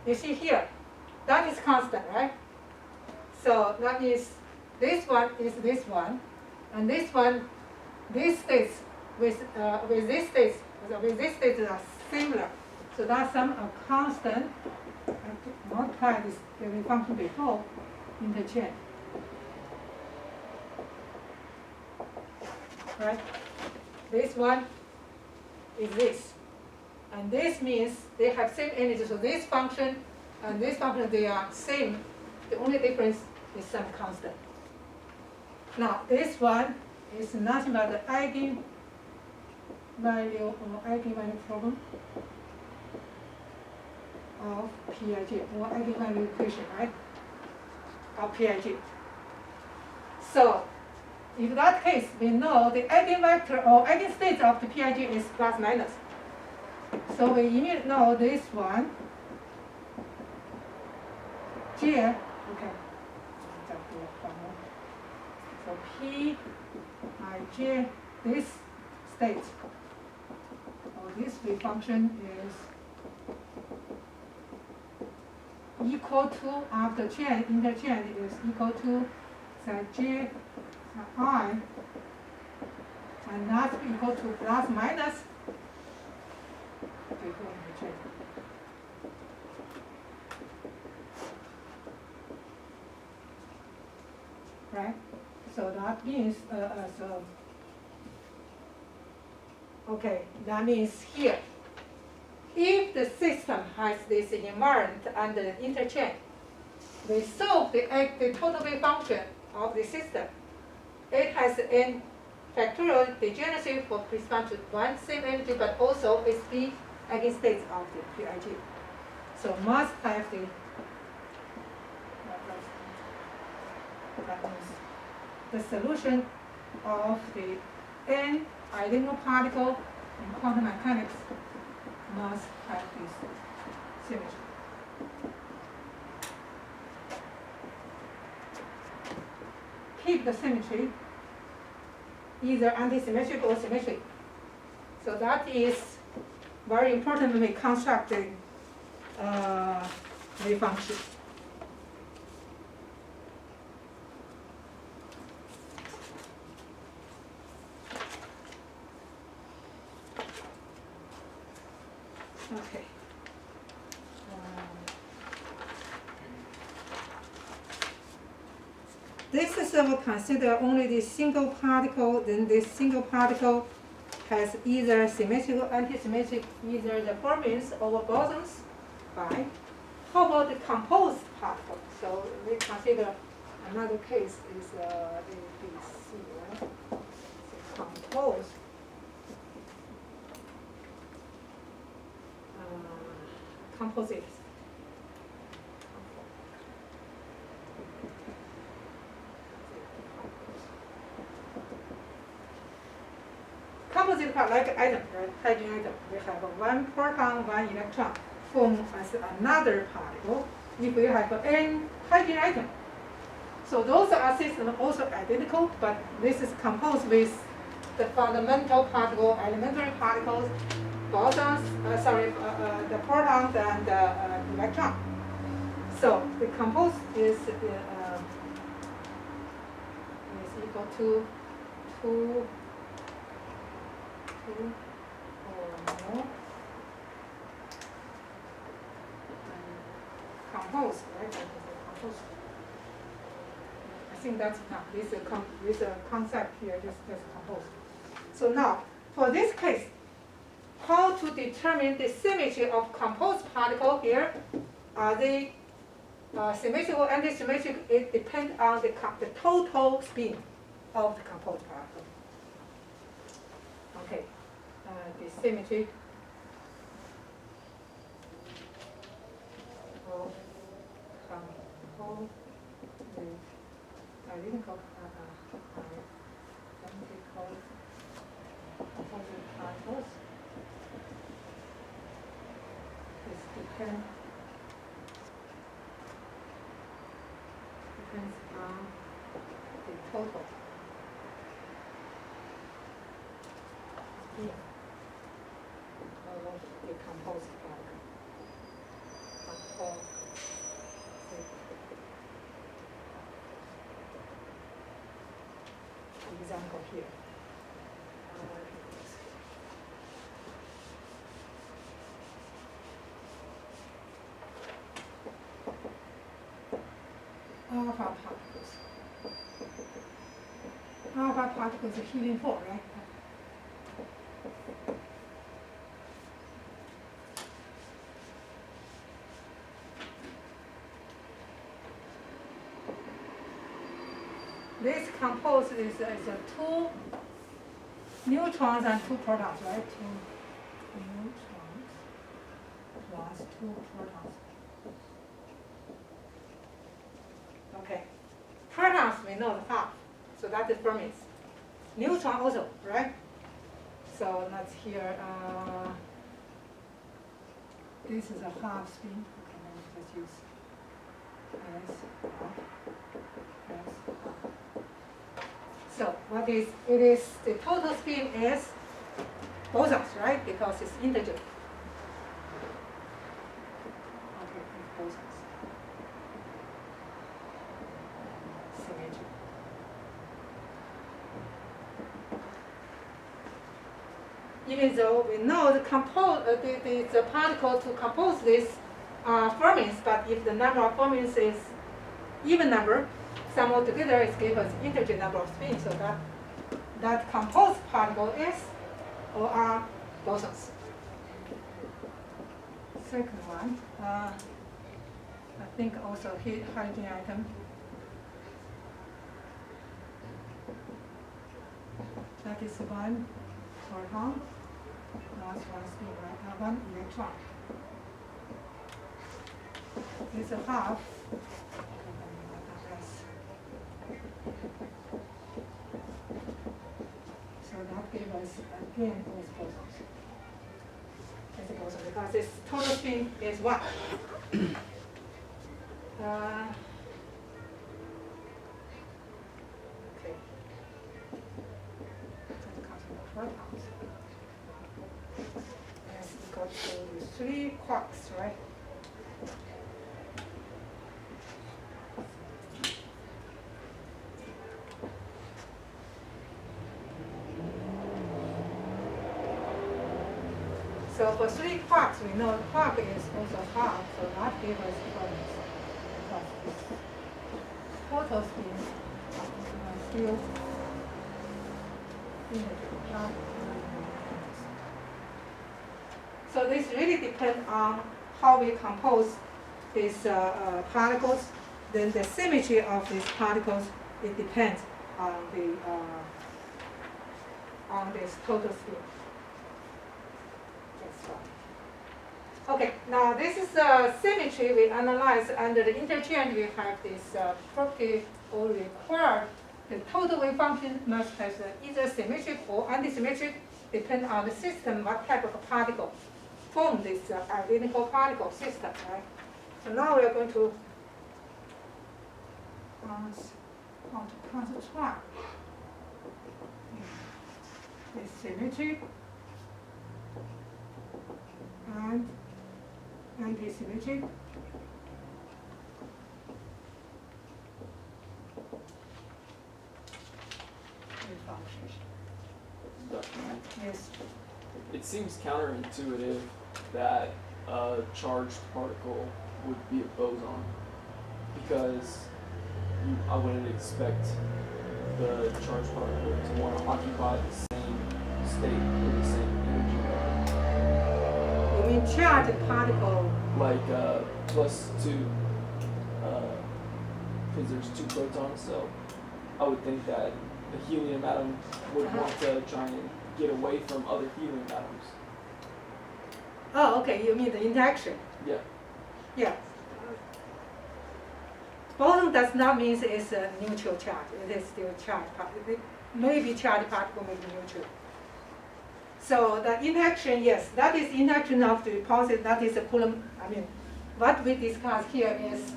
you see here, that is constant, right? So that means this one is this one, and this one, these states with this state are similar. So that sum of constant, multiply this the wave function before interchange. Right? This one is this. And this means they have same energy. So this function and this function, they are same. The only difference is some constant. Now, this one is nothing but the eigenvalue or eigenvalue problem of Pij, or eigenvalue equation, right? Of Pij. So, in that case, we know the eigenvector or eigenstate of the Pij is plus minus. So we immediately know this one, J, okay. So Pij, this state, or this wave function is equal to, after interchange is equal to J I, and that's equal to plus minus before interchange. Right? So that means, okay, that means here, if the system has this invariant and the interchange, we solve the total wave function of the system. It has n factorial degeneracy for correspond to one same energy, but also its b eigenstates of the Pij. So must have the, that means the solution of the n identical particle in quantum mechanics must have this symmetry. Keep the symmetry, either antisymmetric or symmetric. So that is very important when we construct the wave function. Okay. This is will consider only the single particle, then this single particle has either symmetrical or antisymmetric, either the fermions or bosons. Fine. How about the composed particle? So we consider another case is ABC, right? So composed. Composites. Composite part like atom, right? Hydrogen atom. We have one proton, one electron form as another particle. If we have n hydrogen atom, so those are systems also identical, but this is composed with the fundamental particle, elementary particles, bosons, the protons and the electron. So the composed is equal to two or more. Composed, right? Composed. I think that's enough. This concept here, just composed. So now, for this case, how to determine the symmetry of composed particle here? Are they symmetrical or antisymmetric? It depends on the total spin of the composed particle. Okay, the symmetry of composed with identical composite particles. Depends on the total spin of the composed particle. Example here. Alpha particles. Alpha particles are helium-4, right? This composed is two neutrons and two protons, right? Two neutrons plus two protons. Okay. Protons we know the half, so that is fermions. Neutron also, right? So let's here. This is a half spin. Okay, let me just use S half. S half. So what is it is the total spin is bosons, right? Because it's integer. Okay, it's bosons. Symmetry. Even though we know the particle to compose this fermions, but if the number of fermions is even number, sum all together is give us integer number of spins, so that composed particle is or are bosons. Second one, I think also hydrogen atom. That is one proton plus one spin, right? One electron. It's a half. So that gives us again those bosons. It's a boson because its total spin is 1. Okay. That comes from the protons. That's equal to 3 quarks, right? So for 3 quarks, we know quark is also half, so that gives us Fermi's. Total spin still integer, not mass. So this really depends on how we compose these particles. Then the symmetry of these particles, it depends on the on this total spin. That's right. Okay, now this is symmetry we analyze under the interchange. We have this property or required. The total wave function must have either symmetric or antisymmetric, depend on the system, what type of particle form this identical particle system, right? So now we are going to construct this symmetry and antisymmetric. Yes. It seems counterintuitive that a charged particle would be a boson, because I wouldn't expect the charged particle to want to occupy the same state or the same energy level. You mean charged particle? Like +2, because there's 2 protons, so I would think that the helium atom would want to try and get away from other helium atoms. Oh, okay, you mean the interaction. Yeah. Yeah. Boson does not mean it's a neutral charge. It is still charged particle. It may be charged particle, may be neutral. So the interaction, yes, that is interaction of the positive. That is a Coulomb. I mean, what we discussed here is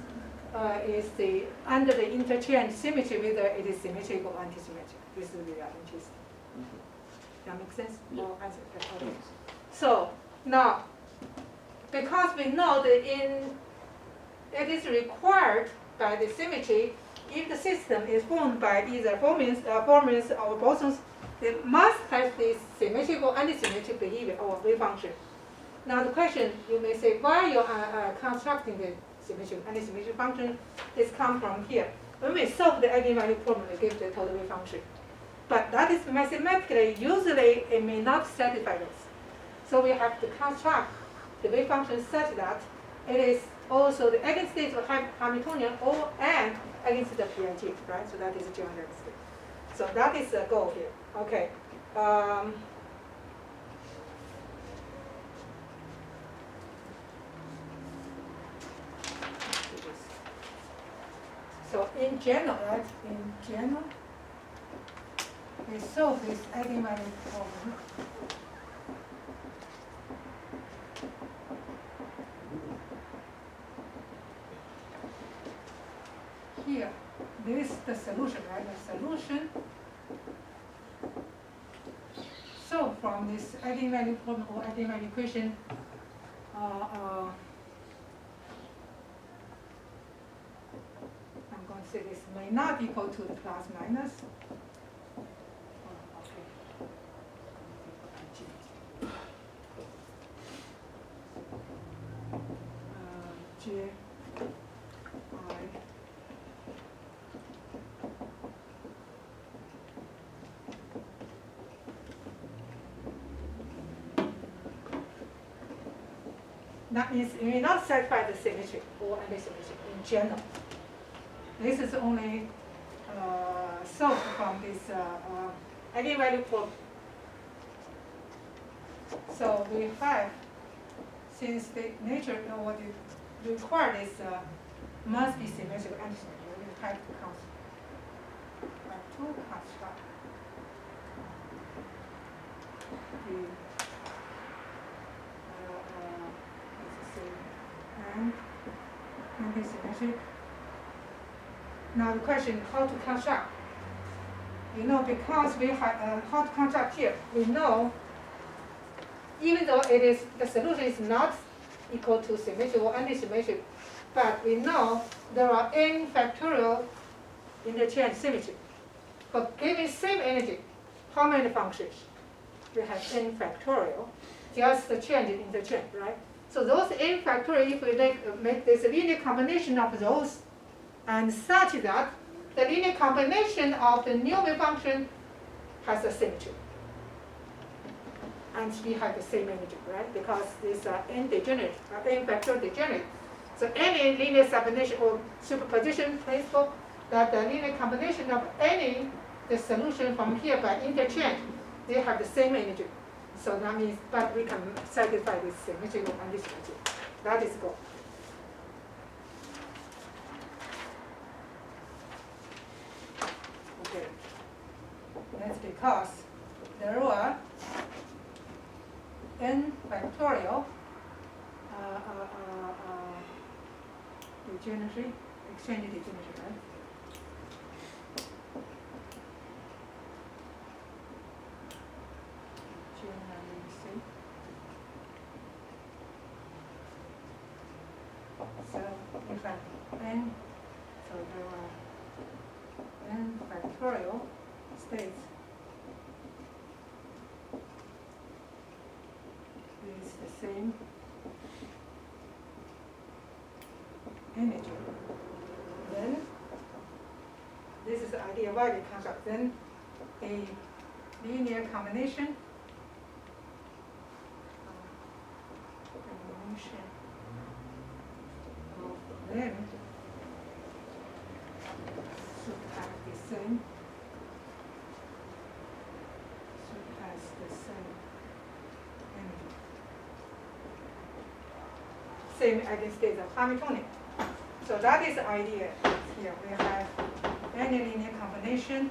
the under the interchange symmetry, whether it is symmetric or antisymmetric. This is really interesting. That makes sense? Yeah. Or answer that? Okay. So now, because we know that it is required by the symmetry, if the system is formed by either formins or bosons, it must have this symmetric or antisymmetric behavior or wave function. Now the question, you may say, why you are constructing the symmetric antisymmetric function? This comes from here. When we solve the eigenvalue problem, we give the total wave function. But that is mathematically, usually it may not satisfy this. So we have to construct the wave function such that it is also the eigenstate of Hamiltonian and eigenstate of PIG, right? So that is a German eigenstate. So that is the goal here. Okay. So in general, right? In general, we solve this eigenvalue problem. Here, this is the solution, right? The solution. So from this eigenvalue problem or eigenvalue equation, I'm going to say this may not equal to the plus minus. J I that means it may not satisfy the symmetry or antisymmetry in general. This is only solved from this eigenvalue problem. So we have, since the nature of what is required is must be symmetric and antisymmetric, we have to construct the and antisymmetric. Now the question, how to construct? You know, because we have how to construct here, we know even though it is the solution is not equal to symmetric or antisymmetric, but we know there are n factorial interchange symmetry. But given same energy, how many functions? We have n factorial. just the change in the change, right? So those n factorial, if we make this linear combination of those, and such that the linear combination of the new wave function has a symmetry. And we have the same energy, right? Because these are n degenerate, n factorial degenerate. So any linear subordination or superposition principle, that the linear combination of any the solution from here by interchange, they have the same energy. So that means, but we can satisfy this symmetrical condition. That is good. Okay. That's because there were n factorial degeneration, exchange degeneration, right? Degeneration. So in fact, n, so there are n factorial states is the same energy. Then this is the ideal value construct. Then a linear combination of them should have the same energy. Same eigenstates of Hamiltonian. So that is the idea. Here we have any linear combination.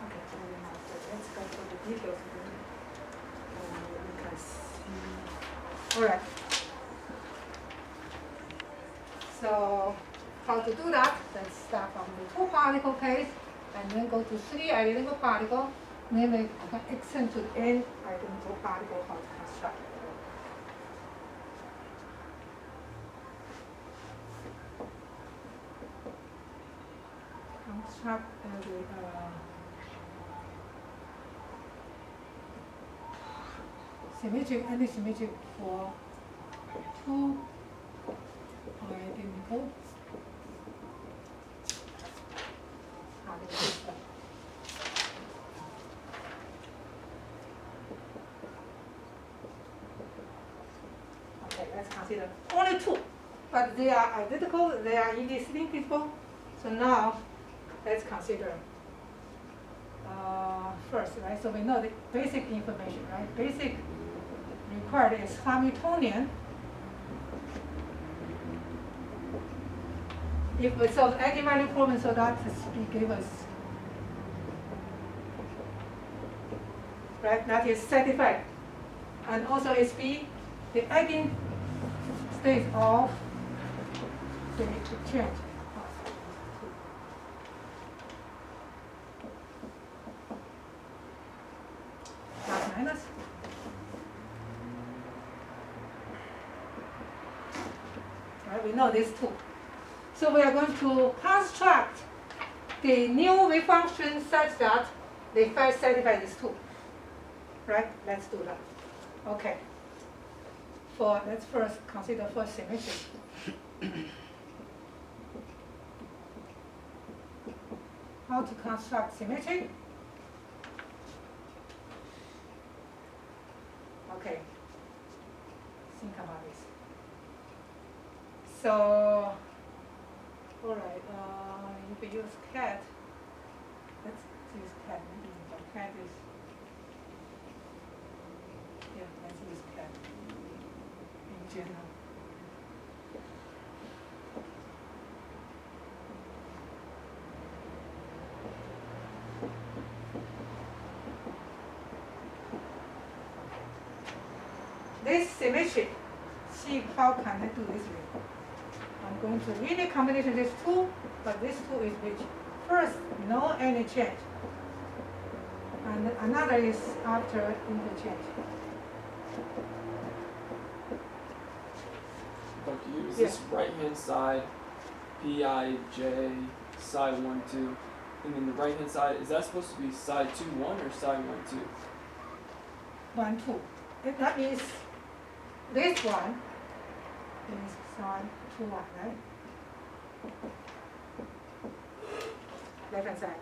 Okay, let's go for the details. We can see. All right. So how to do that? Let's start from the two particle case and then go to three identical particles. Then we can extend to the n identical particle how to construct. Construct symmetric and asymmetric for two identical particle systems. Okay, let's consider only two, but they are identical, they are indistinguishable. So now let's consider first, right? So we know the basic information, right? Basic required is Hamiltonian. If we solve the eigenvalue problem, so that will give us, right? That is satisfied. And also SB, the eigenstate of the change. Plus minus. Right, we know these two. So we are going to construct the new wave function such that they first satisfy these two. Right? Let's do that. Okay. Let's first consider for symmetry. How to construct symmetry? Okay. Think about this. So, all right. If we use cat, let's use cat. Maybe cat is. Yeah, let's use cat in general. This symmetry, see how can I do this way? I'm going to linear combination these two, but this two is which? First, no any change. And another is after interchange. Dr. Yu, is this right hand side PIJ psi 1, 2 and then the right hand side, is that supposed to be side 2, 1 or side 1, 2? 1, 2. That means this one is side 2, 1, right? Left hand side.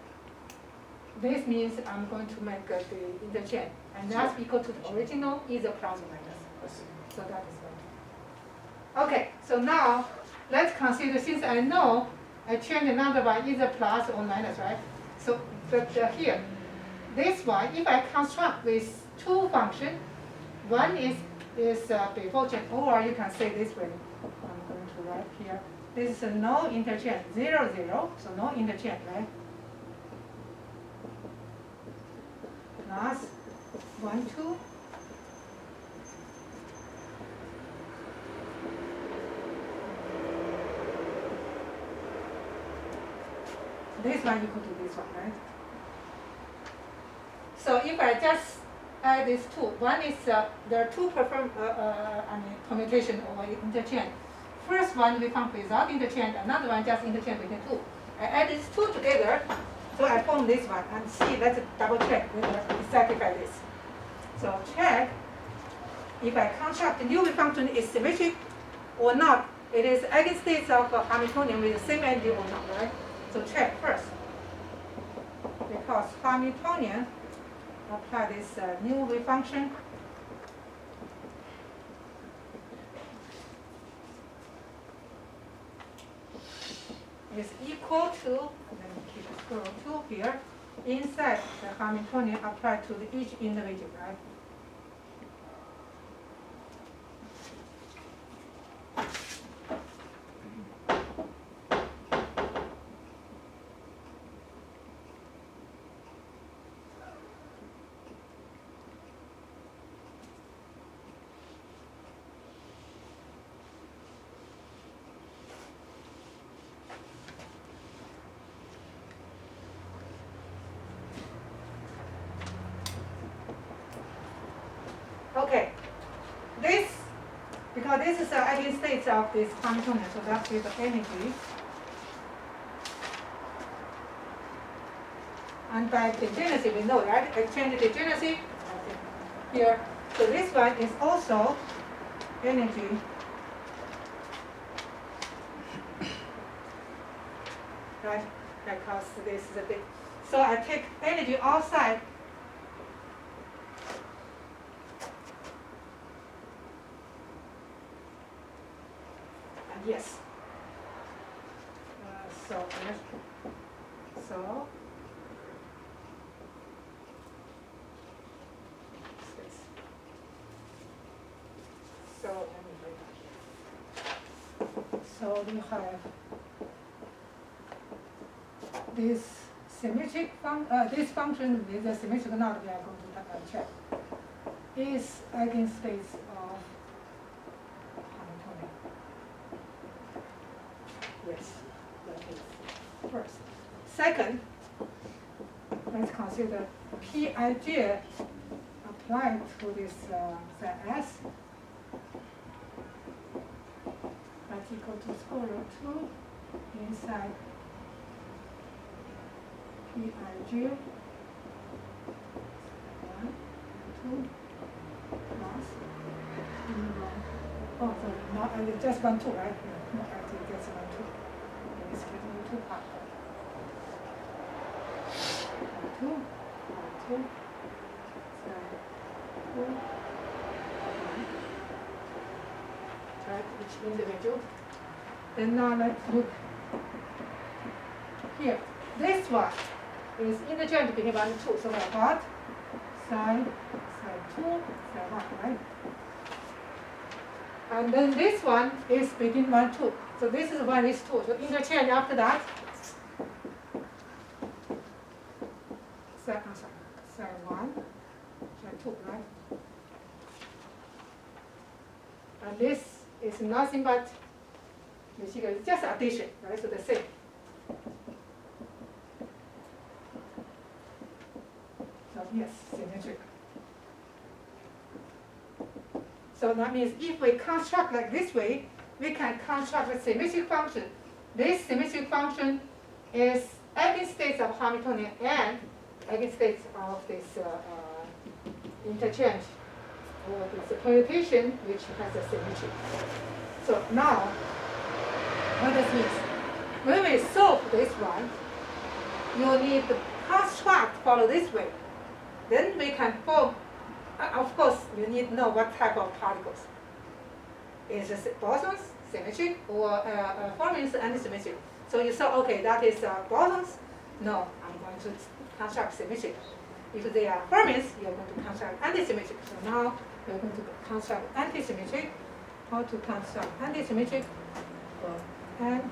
This means I'm going to make the interchange, and that's equal to the original, either plus or minus. I see. So that is one. Okay, so now let's consider, since I know I change the number by either plus or minus, right? So here, this one, if I construct with two functions, one is before change, or you can say this way. I'm going to write here. This is a no interchange, 0, 0, so no interchange, right? Plus 1, 2. This one equal to this one, right? So if I just add these two, one is there are two permutation or interchange. First one we found without interchange, another one just interchange between two. I add these two together, so I form this one and see. Let's double check whether it satisfies this. So check if I construct the new wave function is symmetric or not. It is eigenstates of a Hamiltonian with the same energy or not, right? So check first, because Hamiltonian, apply this new wave function. Is equal to, let me keep it equal to here, inside the Hamiltonian applied to each individual, right? Okay, this, because this is the eigenstates of this Hamiltonian, so that's with the energy. And by degeneracy, we know, right? Exchange degeneracy here. So this one is also energy right? Because this is a big. So I take energy outside. Yes. So let me write that here. So we have this symmetric this function with the symmetric knot we are going to check is eigenstates of Hamiltonian. Yes, that is first. Second, let's consider Pij applied to this S. That's equal to square root 2 inside Pij 1, 2 plus oh, sorry, not just 1, 2, right? No, actually just 1, 2. It's getting 2 part. 1, 2, 1, 2, 2, 1. Right, each individual. Then now let's look here. This one is interchange between 1 and 2. So I got sine 2, sine 1, right? And then this one is between 1 and 2. So this is 1 is 2. So interchange after that. Sine 1, sine 2, right? And this is nothing but basically just addition, right? So the same. So yes, symmetric. So that means if we construct like this way, we can construct a symmetric function. This symmetric function is eigenstates of Hamiltonian and eigenstates of this interchange or this permutation which has a symmetry. So now, what does this mean? When we solve this one, you need the construct follow this way. Then we can form, of course, you need to know what type of particles. Is it bosons, symmetric, or fermions antisymmetric? So you say, okay, that is bosons. No, I'm going to construct symmetric. If they are fermions, you're going to construct antisymmetric. So now you're going to construct antisymmetric. How to construct antisymmetric? Antisymmetric.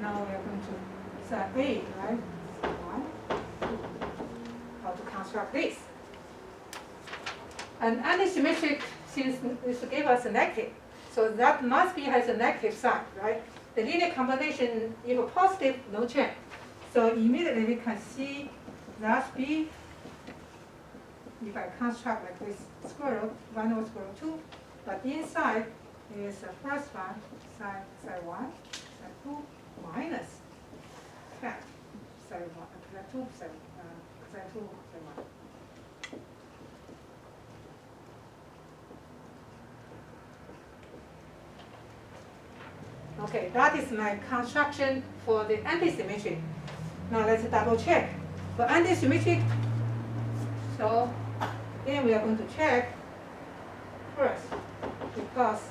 Now we are going to set A, right? 1, 2. How to construct this? And antisymmetric, since this gave us a negative, so that must be has a negative sign, right? The linear combination, if a positive, no change. So immediately we can see that B, if I construct like this square root, 1 over square root 2, but inside is the first one, side 1, side 2, minus 10, side 1, side 2, side 1. Okay, that is my construction for the antisymmetric. Now let's double check. For antisymmetric, so then we are going to check first, because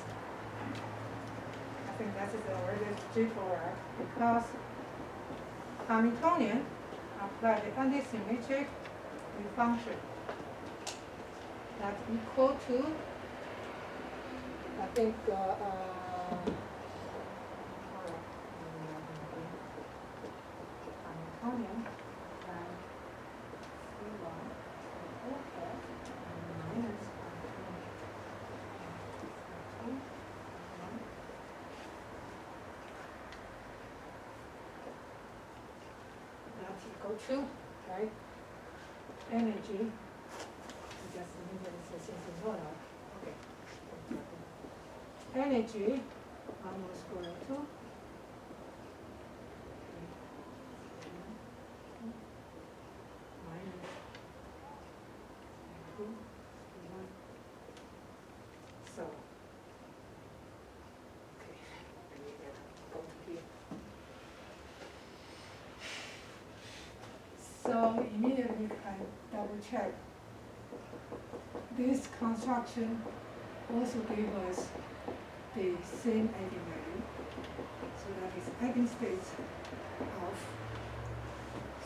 I think that is already straightforward, because Hamiltonian apply the antisymmetric function that's equal to, I think, Hamiltonian and C1 minus that's equal to, right? Energy. Just since it's not okay. Energy, 1 over square root 2. So, okay, let me go to here. So immediately I double check. This construction also gave us the same eigenvalue. So that is eigenstates of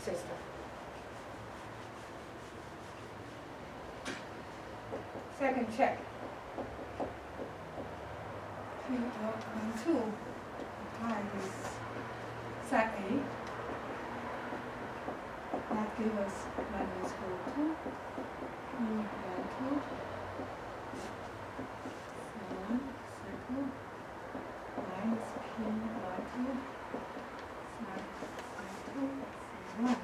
system. Second check. Q1, 2 apply this set A. That gives us minus 2, Q1, 2, C1, C2, minus P1, 2, C2, C1.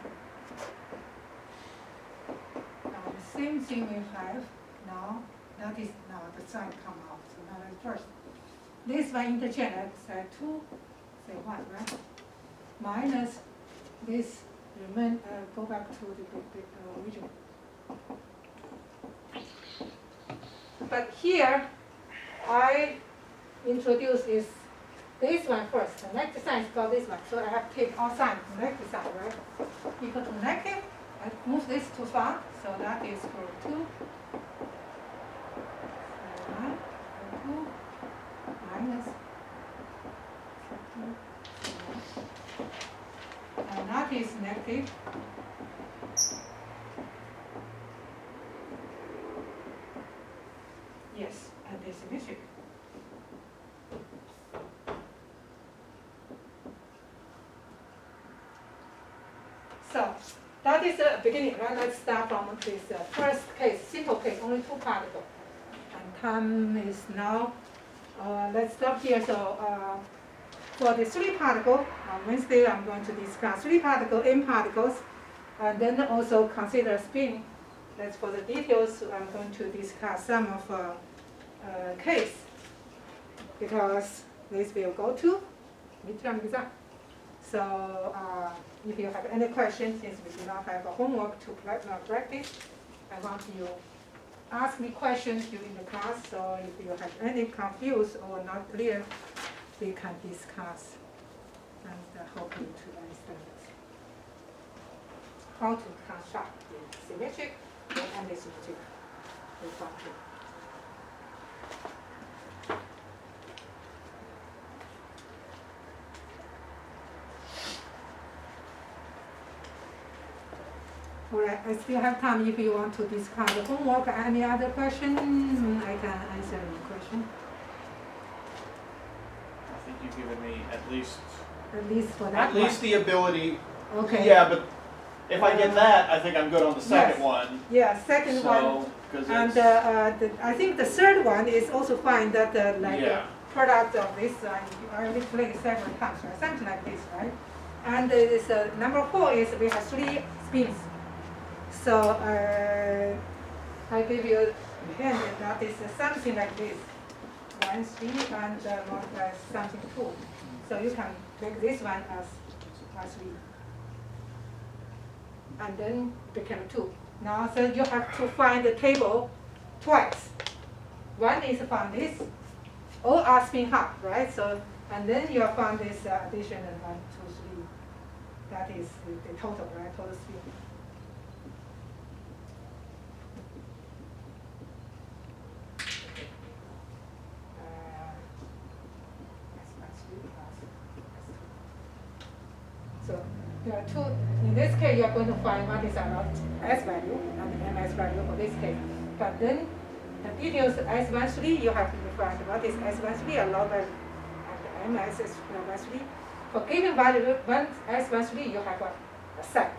Now the same thing we have now. That is now the sign come out. So now first, this one interchange, side 2, say 1, right? Minus this remain, go back to the original. But here, I introduce this one first. The negative sign is called this one. So I have to take all signs, negative sign, right? Equal to negative. I move this to far. So that is for 2. 1, 2, minus 2, and that is negative. Yes, antisymmetric. So that is the beginning, right? Let's start from this first case, simple case, only 2 particles. And time is now, let's stop here. So for the 3 particle, on Wednesday I'm going to discuss 3 particle, M particles, and then also consider spin. That's for the details. I'm going to discuss some of case, because this will go to midterm exam. So if you have any questions, since we do not have a homework to practice, I want you ask me questions during the class. So if you have any confused or not clear, we can discuss and help you to understand it. How to construct the symmetric or anti-symmetric function. All right, I still have time if you want to discuss the homework or any other question, I can answer your question. I think you've given me at least For that one. the ability. Okay. Yeah, but if I get that, I think I'm good on the second Yes. one. Yeah, second one. So, because And it's I think the third one is also fine, that yeah. product of this, I already played several times, right? Something like this, right? And this, number 4 is we have 3 spins. So I give you a hint that is something like this. 1, 3, and something 2. So you can take this one as 3. And then become 2. Now, so you have to find the table twice. One is from this, all are spin half, right? So, and then you find this addition and 1, 2, 3. That is the total, right? Total spin. So there are 2. In this case, you are going to find what is our S value and the MS value for this case. But then the details S13, you have to find what is S13, a log value, and the MS is log 3. For given value one S13, you have a set.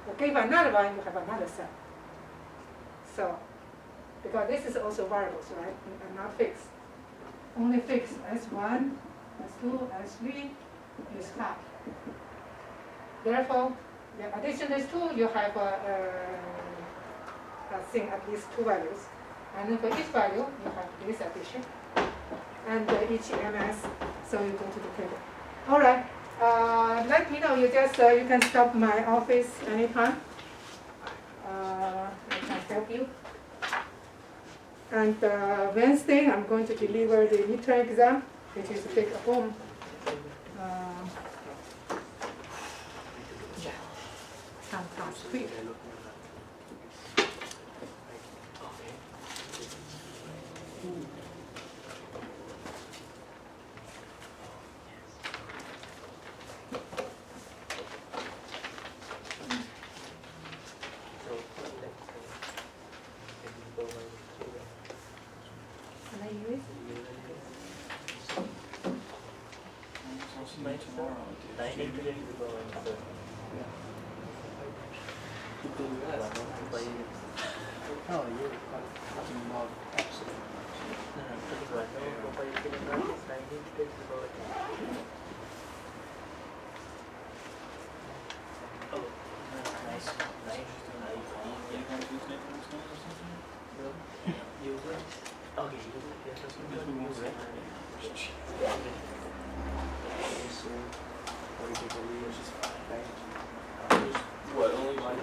For given another one, you have another set. So, because this is also variables, right? And not fixed. Only fixed S1, S2, S3 is half. Therefore, the addition is 2, you have a thing at least 2 values. And then for each value, you have this addition. And each MS, so you go to the table. All right, let me know, you can stop my office anytime. I can help you. And Wednesday, I'm going to deliver the midterm exam, which is to take home. Some task quick. Can I use it? I'll see you tomorrow. Oh, you're talking about absolute. What, only like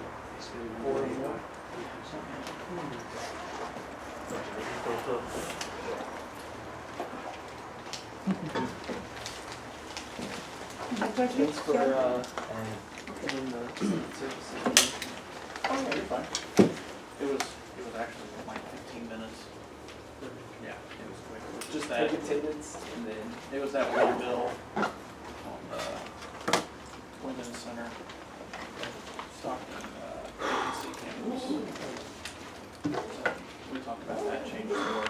4 or more? Thanks for doing the services. You're fine. It was actually like 15 minutes. Yeah, it was quick. It was just that. Quick attendance, and then It was that one bill on the Women's Center Stockton agency campus. So we talked about that change of order.